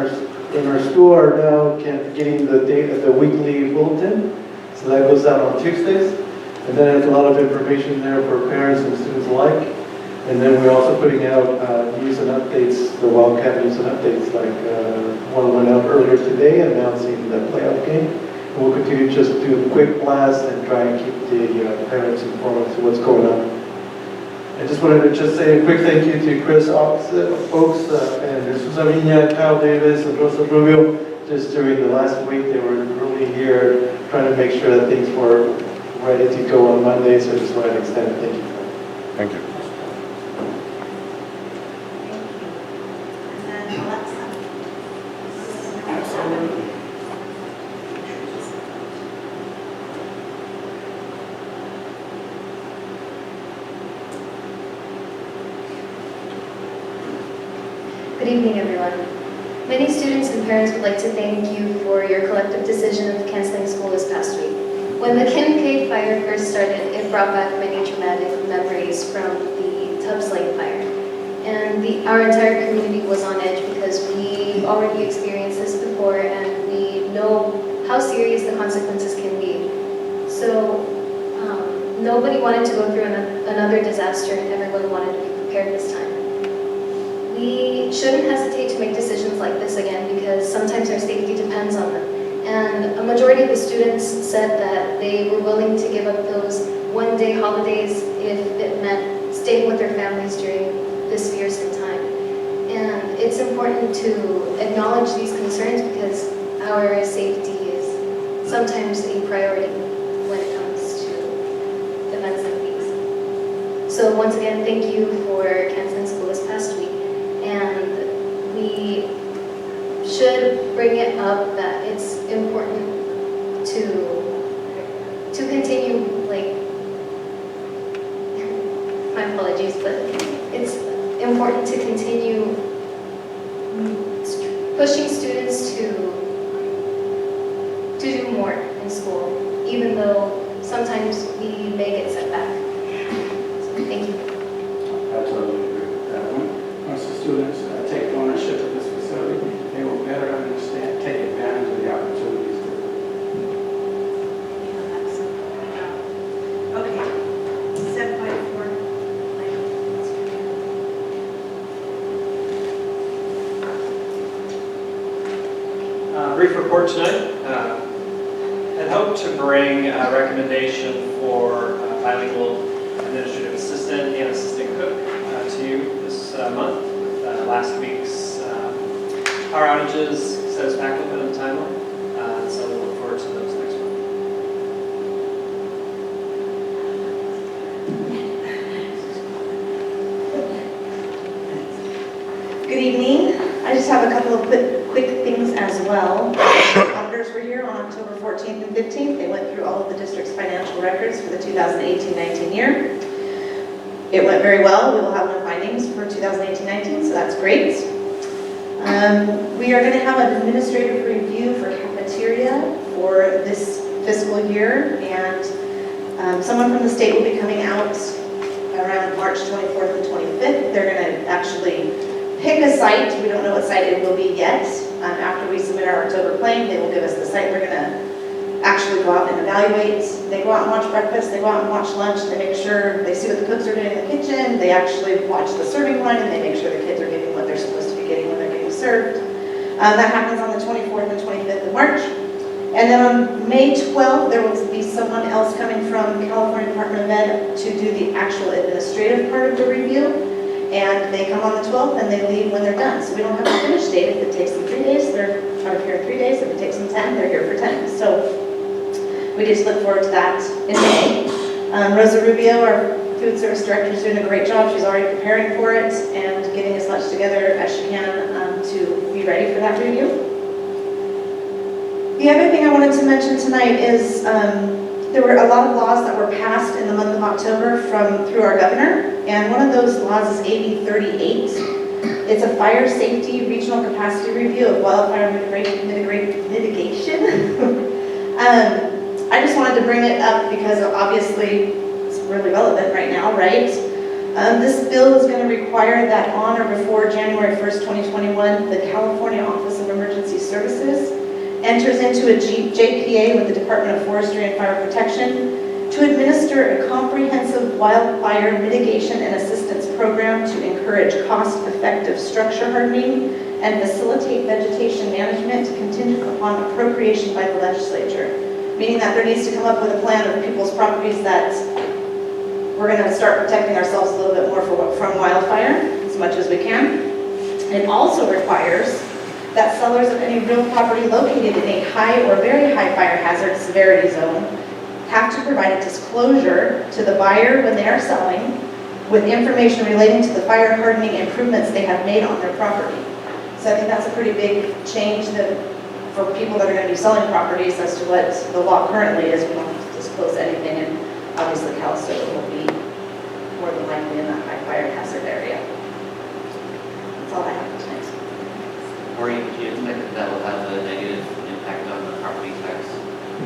our school are now getting the weekly bulletin. So that goes out on Tuesdays. And then there's a lot of information there for parents and students alike. And then we're also putting out news and updates, the Wildcat news and updates, like one went out earlier today announcing the playoff game. And we'll continue to just do a quick blast and try and keep the parents informed as to what's going on. I just wanted to just say a quick thank you to Chris Oaks, and Susanina, Kyle Davis, and Rosa Rubio. Just during the last week, they were really here trying to make sure that things were ready to go on Monday. So I just wanted to extend a thank you. Thank you. And then Alexa. Absolutely. Good evening, everyone. Many students and parents would like to thank you for your collective decision of canceling school this past week. When the Kincaid fire first started, it brought back many traumatic memories from the Tubbs Lake fire. And our entire community was on edge because we already experienced this before and we know how serious the consequences can be. So nobody wanted to go through another disaster, and everyone wanted to be prepared this time. We shouldn't hesitate to make decisions like this again because sometimes our safety depends on them. And a majority of the students said that they were willing to give up those one-day holidays if it meant staying with their families during this fearsome time. And it's important to acknowledge these concerns because our safety is sometimes a priority when it comes to events like these. So once again, thank you for canceling school this past week. And we should bring it up that it's important to continue, like, my apologies, but it's important to continue pushing students to do more in school, even though sometimes we may get set back. So, thank you. I totally agree with that one. Once the students take ownership of this facility, they will better understand, take advantage of the opportunities that Okay, 7.4. Brief report tonight. Had hoped to bring a recommendation for bilingual administrative assistant and assistant cook to you this month. Last week's power outages set us back a little bit on the timeline, so we'll look forward to those next month. Good evening. I just have a couple of quick things as well. Auditors were here on October 14th and 15th. They went through all of the district's financial records for the 2018-19 year. It went very well. We will have no findings for 2018-19, so that's great. We are going to have an administrative review for cafeteria for this fiscal year, and someone from the state will be coming out around March 24th and 25th. They're going to actually pick a site. We don't know what site it will be yet. After we submit our October claim, they will give us the site. We're going to actually go out and evaluate. They go out and watch breakfast. They go out and watch lunch. They make sure they see what the cooks are doing in the kitchen. They actually watch the serving line, and they make sure the kids are getting what they're supposed to be getting when they're getting served. That happens on the 24th and 25th of March. And then on May 12th, there will be someone else coming from California Department of Ed to do the actual administrative part of the review. And they come on the 12th and they leave when they're done. So we don't have a finish date. If it takes them 3 days, they're out of here in 3 days. If it takes them 10, they're here for 10. So we just look forward to that in May. Rosa Rubio, our food service director, is doing a great job. She's already preparing for it and getting as much together as she can to be ready for that review. The other thing I wanted to mention tonight is there were a lot of laws that were passed in the month of October through our governor, and one of those laws is AB 38. It's a fire safety regional capacity review of wildfire mitigation. I just wanted to bring it up because obviously it's really relevant right now, right? This bill is going to require that on or before January 1st, 2021, the California Office of Emergency Services enters into a JPA with the Department of Forestry and Fire Protection to administer a comprehensive wildfire mitigation and assistance program to encourage cost-effective structure hardening and facilitate vegetation management contingent upon appropriation by the legislature. Meaning that there needs to come up with a plan of people's properties that we're going to start protecting ourselves a little bit more from wildfire as much as we can. It also requires that sellers of any real property located in a high or very high fire hazard severity zone have to provide a disclosure to the buyer when they are selling with information relating to the fire hardening improvements they have made on their property. So I think that's a pretty big change for people that are going to be selling properties as to what the law currently is. We don't have to disclose anything, and obviously Calistoga will be more than likely in that high fire hazard area. That's all I have tonight. Maureen, do you expect that that will have a negative impact on the property tax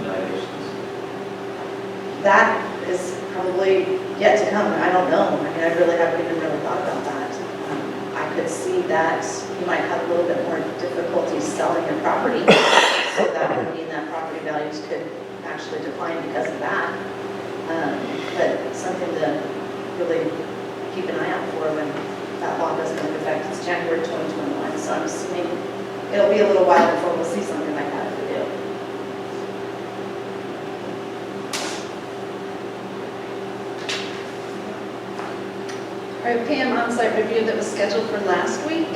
valuations? That is probably yet to come. I don't know. I mean, I really haven't even really thought about that. I could see that you might have a little bit more difficulty selling your property. So that would mean that property values could actually decline because of that. But it's something to really keep an eye out for when that law doesn't take effect. It's January 2021, so I'm assuming it'll be a little while before we'll see something like that if we do. Our PM on-site review that was scheduled for last week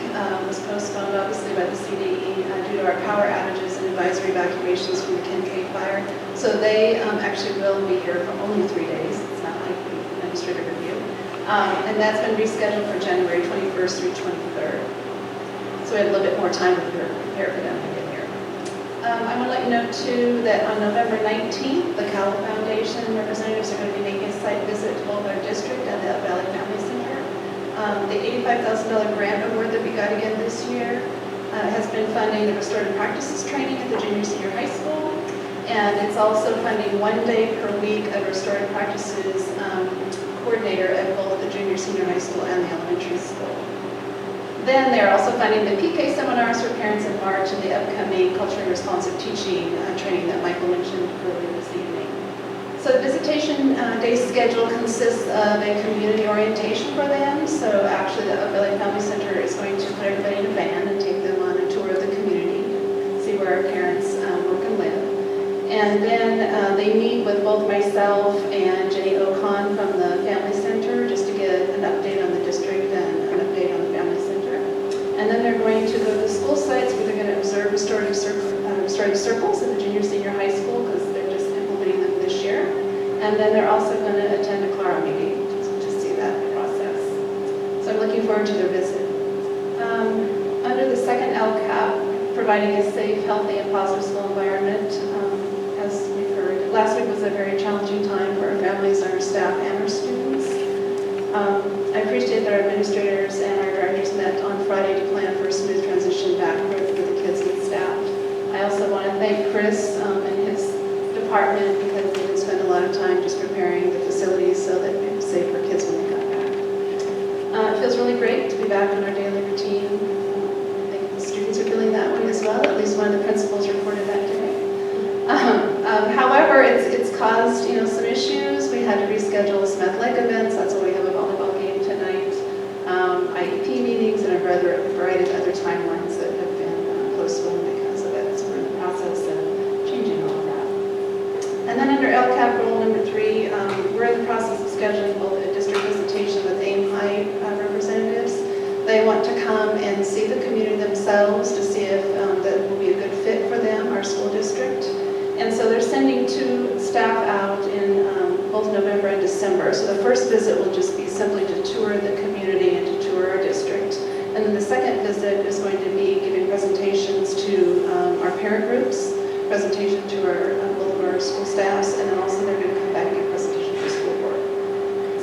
was postponed obviously by the CDE due to our power outages and advisory evacuations from the Kincaid fire. So they actually will be here for only 3 days. It's not like an administrative review. And that's been rescheduled for January 21st through 23rd. So we had a little bit more time to prepare for them to get here. I want to let you know too that on November 19th, the Cowell Foundation representatives are going to be making a site visit to both our district and the Elk Valley Family Center. The $85,000 grant award that we got again this year has been funding the restorative practices training at the junior senior high school. And it's also funding 1 day per week of restorative practices coordinator at both the junior senior high school and the elementary school. Then they're also funding the PK seminars for parents in March and the upcoming culturally responsive teaching training that Michael mentioned earlier this evening. So the visitation day schedule consists of a community orientation for them. So actually the Elk Valley Family Center is going to put everybody in a van and take them on a tour of the community, see where our parents work and live. And then they meet with both myself and Jenny Ocon from the Family Center just to get an update on the district and an update on the Family Center. And then they're going to go to the school sites where they're going to observe restorative circles at the junior senior high school because they're just implementing them this year. And then they're also going to attend a Clara meeting to see that process. So I'm looking forward to their visit. Under the second LCAP, providing a safe, healthy, and positive school environment, as we've heard. Last week was a very challenging time for our families, our staff, and our students. I appreciate that our administrators and our directors met on Friday to plan for a smooth transition back for the kids and staff. I also want to thank Chris and his department because they did spend a lot of time just preparing the facilities so that it was safe for kids when they got back. It feels really great to be back in our daily routine. I think the students are feeling that way as well. At least one of the principals reported that today. However, it's caused some issues. We had to reschedule some athletic events. That's why we have a volleyball game tonight. IEP meetings and a variety of other timelines that have been postponed because of it. So we're in the process of changing all of that. And then under LCAP rule number 3, we're in the process of scheduling both a district visitation with AIM High representatives. They want to come and see the community themselves to see if that will be a good fit for them, our school district. And so they're sending 2 staff out in both November and December. So the first visit will just be simply to tour the community and to tour our district. And then the second visit is going to be giving presentations to our parent groups, presentation to both of our school staffs, and then also they're going to come back and give presentation to the school board.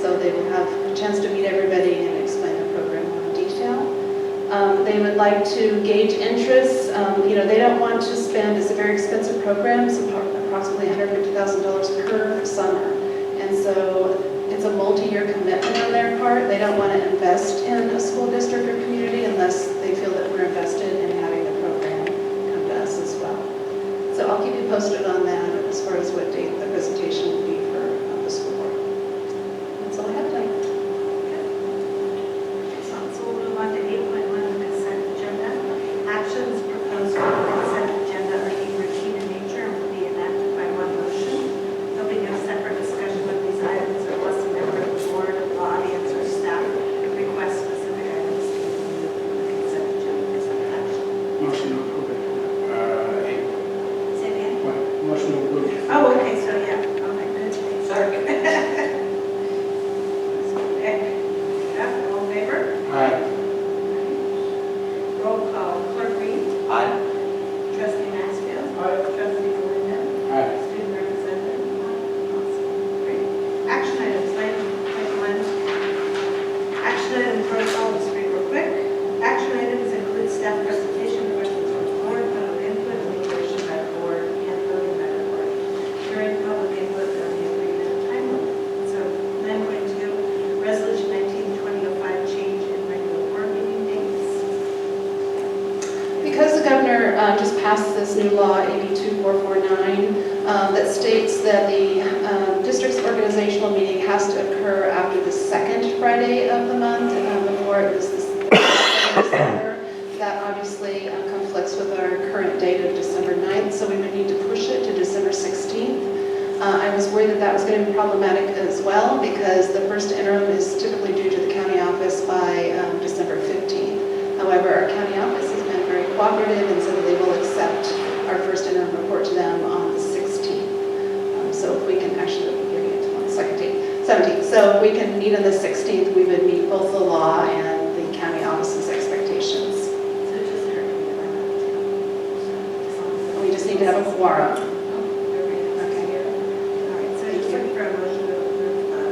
So they will have a chance to meet everybody and explain the program in detail. They would like to gauge interest. They don't want to spend, it's a very expensive program, it's approximately $150,000 per summer. And so it's a multi-year commitment on their part. They don't want to invest in a school district or community unless they feel that we're invested in having the program come to us as well. So I'll keep you posted on that as far as what date the presentation will be for the school board. That's all I have tonight. So we'll move on to 8.1, the consent agenda. Actions proposed for the consent agenda are being routine in nature and will be enacted by one motion. There'll be no separate discussion of these items unless a member of the board, the audience, or staff requests specific items to be removed from the consent agenda as an action. Motion to approve it. Say it again. Motion to approve it. Oh, okay, so yeah, okay, good. Sorry. All in favor? Aye. Roll call, Clerk Reed. Aye. Trustee Maxfield. Trustee Melinda. Aye. Student representative. Awesome. Great. Action items, item 1. Action item protocol, let's read real quick. Action items include staff presentation, questions from the board, public input, deliberation by the board, and voting by the board. During public input, there will be a 3-minute time limit. So 9.2, resolution 19-2005, change in regular board meeting dates. Because the governor just passed this new law, AB 2449, that states that the district's organizational meeting has to occur after the second Friday of the month. Before it was the December. That obviously conflicts with our current date of December 9th, so we would need to push it to December 16th. I was worried that that was going to be problematic as well because the first interim is typically due to the county office by December 15th. However, our county office has been very cooperative and said that they will accept our first interim report to them on the 16th. So if we can actually give it on the second date. 17th. So we can meet on the 16th, we would meet both the law and the county office's expectations. So just her. We just need to have a quorum. All right, so just looking for a motion to approve the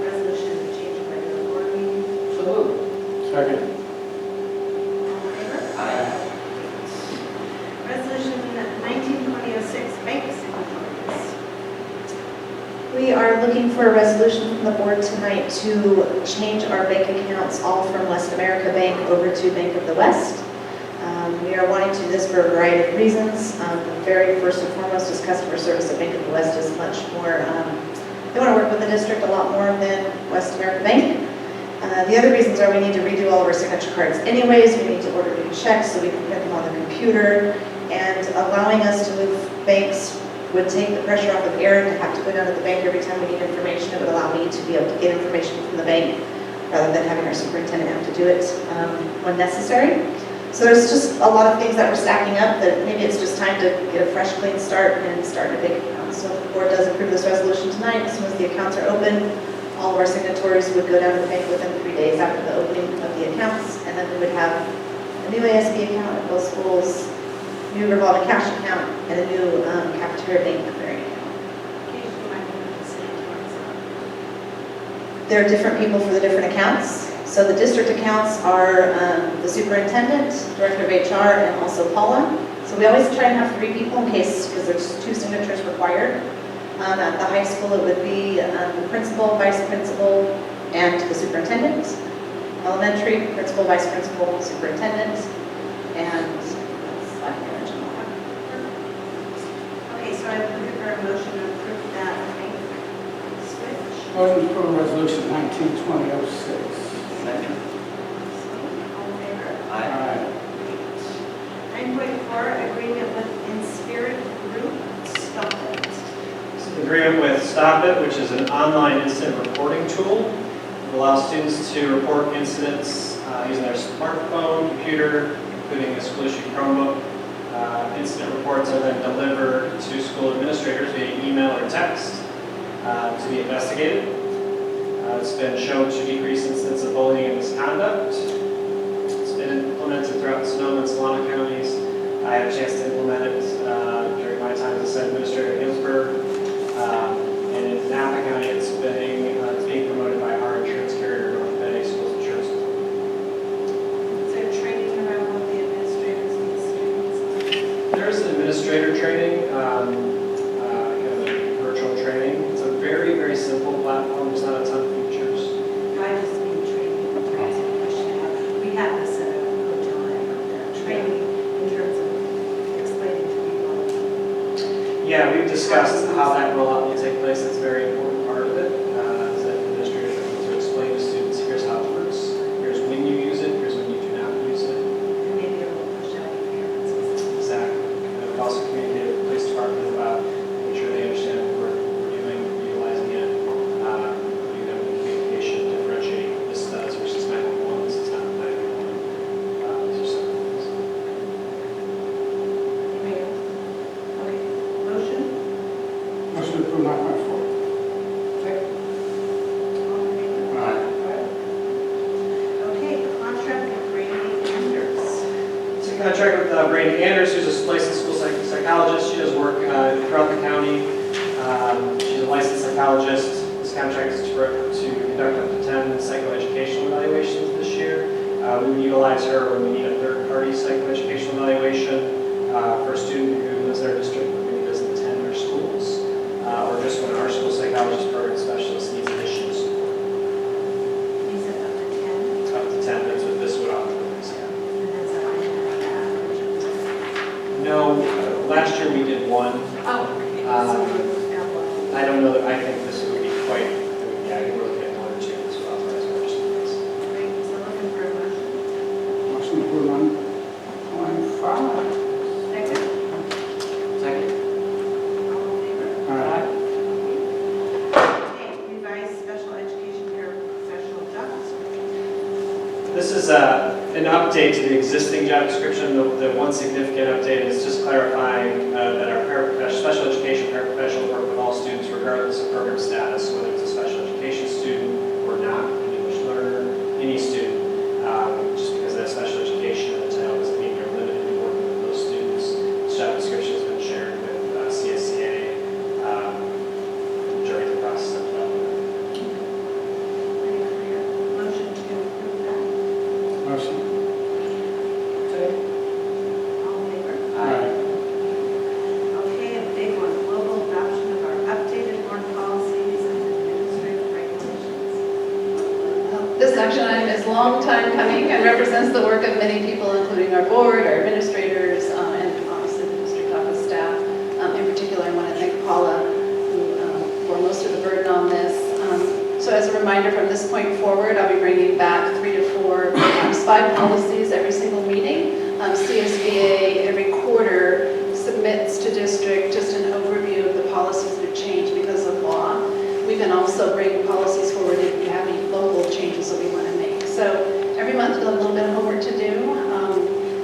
resolution to change the regular board meeting. So moved. Second. All in favor? Aye. Resolution 19-2006, bank signatories. We are looking for a resolution from the board tonight to change our bank accounts all from West America Bank over to Bank of the West. We are wanting to do this for a variety of reasons. Very first and foremost is customer service at Bank of the West is much more, they want to work with the district a lot more than West America Bank. The other reasons are we need to redo all of our signature cards anyways, we need to order new checks so we can print them on the computer, and allowing us to move banks would take the pressure off of Aaron to have to go down to the bank every time we need information. It would allow me to be able to get information from the bank rather than having our superintendent have to do it when necessary. So there's just a lot of things that we're stacking up that maybe it's just time to get a fresh, clean start and start a big account. So if the board does approve this resolution tonight, as soon as the accounts are open, all of our signatories would go down to the bank within 3 days after the opening of the accounts, and then we would have a new ASB account at both schools, new revolving cash account, and a new cafeteria bank clearing account. Occasionally, might be the signatories. There are different people for the different accounts. So the district accounts are the superintendent, director of HR, and also Paula. So we always try and have 3 people in case, because there's 2 signatures required. At the high school, it would be the principal, vice principal, and the superintendent. Elementary, principal, vice principal, superintendent, and that's like the original. Okay, so I'm looking for a motion to approve that bank switch. Motion to approve resolution 19-2006. Second. All in favor? Aye. 9.4, agreement with Inspirit Group, Stop It. Agreement with Stop It, which is an online incident reporting tool. It allows students to report incidents using their smartphone, computer, including a school-issued Chromebook. Incident reports are then delivered to school administrators via email or text to be investigated. It's been shown to decrease incidents of bullying and misconduct. It's been implemented throughout Sonoma and Solano counties. I had a chance to implement it during my time as administrator in Hillsburg. And in Napa County, it's being promoted by our insurance carrier, North Bay Schools Insurance. Is there training around what the administrators need students? There's an administrator training, kind of a virtual training. It's a very, very simple platform. There's not a ton of features. I just need training. We have this at a hotel, training in terms of explaining to people. Yeah, we've discussed how that rollout will take place. It's a very important part of it. As an administrator, to explain to students, here's how it works. Here's when you use it. Here's when you do not use it. And maybe it will push out parents. Exactly. And we've also communicated with the police department about making sure they understand what we're doing, utilizing it, putting them in communication, differentiating what this does versus 911. This is not 911. These are separate things. Anybody else? Okay, motion? Motion to approve 9.4. All in favor? Aye. Okay, contract with Brady Anders. It's a contract with Brady Anders, who's a licensed school psychologist. She does work throughout the county. She's a licensed psychologist. This contract is to conduct up to 10 psychoeducational evaluations this year. We would utilize her when we need a third-party psychoeducational evaluation for a student who lives in our district but maybe doesn't attend our schools, or just when our school psychologist program specialist needs additional support. You said up to 10, Up to 10, that's what this would authorize, yeah. and that's how I have No, last year we did 1. Oh, okay. So we've got one. I don't know that I think this would be quite, yeah, I think we're looking at 1 or 2 as well, as purchase. Great, so looking for a motion. Motion to approve 9.5. Second, Second. all in favor? Aye. Okay, revised special education paraprofessional job description. This is an update to the existing job description. The one significant update is just clarifying that our special education paraprofessional work with all students regardless of program status, whether it's a special education action item is long time coming and represents the work of many people, including our board, our administrators, and obviously the district office staff. In particular, I want to thank Paula, who bore most of the burden on this. So as a reminder, from this point forward, I'll be bringing back 3 to 4, sometimes 5 policies every single meeting. CSBA every quarter submits to district just an overview of the policies that have changed because of law. We can also bring policies forward if we have any local changes that we want to make. So every month we'll have a little bit of homework to do.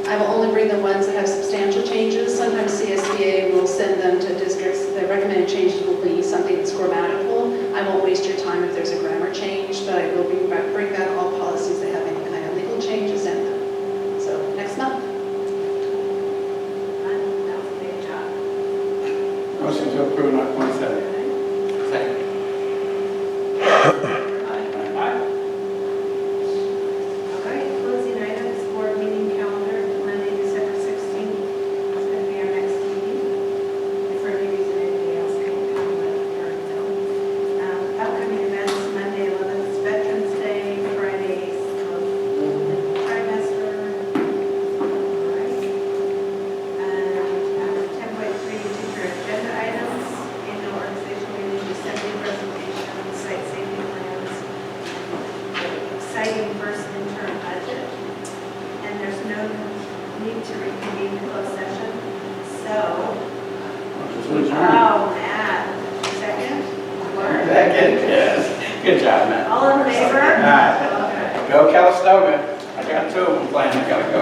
I will only bring the ones that have substantial changes. Sometimes CSBA will send them to districts. The recommended changes will be something that's grammatical. I won't waste your time if there's a grammar change, but I will bring back all policies that have any kind of legal changes in them. So next month. That was a big job. Motion to approve 9.7. Second. Aye. All right, closing items, board meeting calendar, Monday, December 16th. It's going to be our next meeting. If for any reason anybody else can come, let Karen know. Upcoming events, Monday, 11th, is Veterans Day, Friday, trimester. All right. And 10.3, teacher agenda items, annual organizational meeting, assembly presentation, site safety plans, exciting first interim budget, and there's no need to reconvene closed session. So, Motion to adjourn. Matt, second? Second, yes. Good job, Matt. All in favor? All right. Go Calistoga. I got 2 of them playing. I gotta go.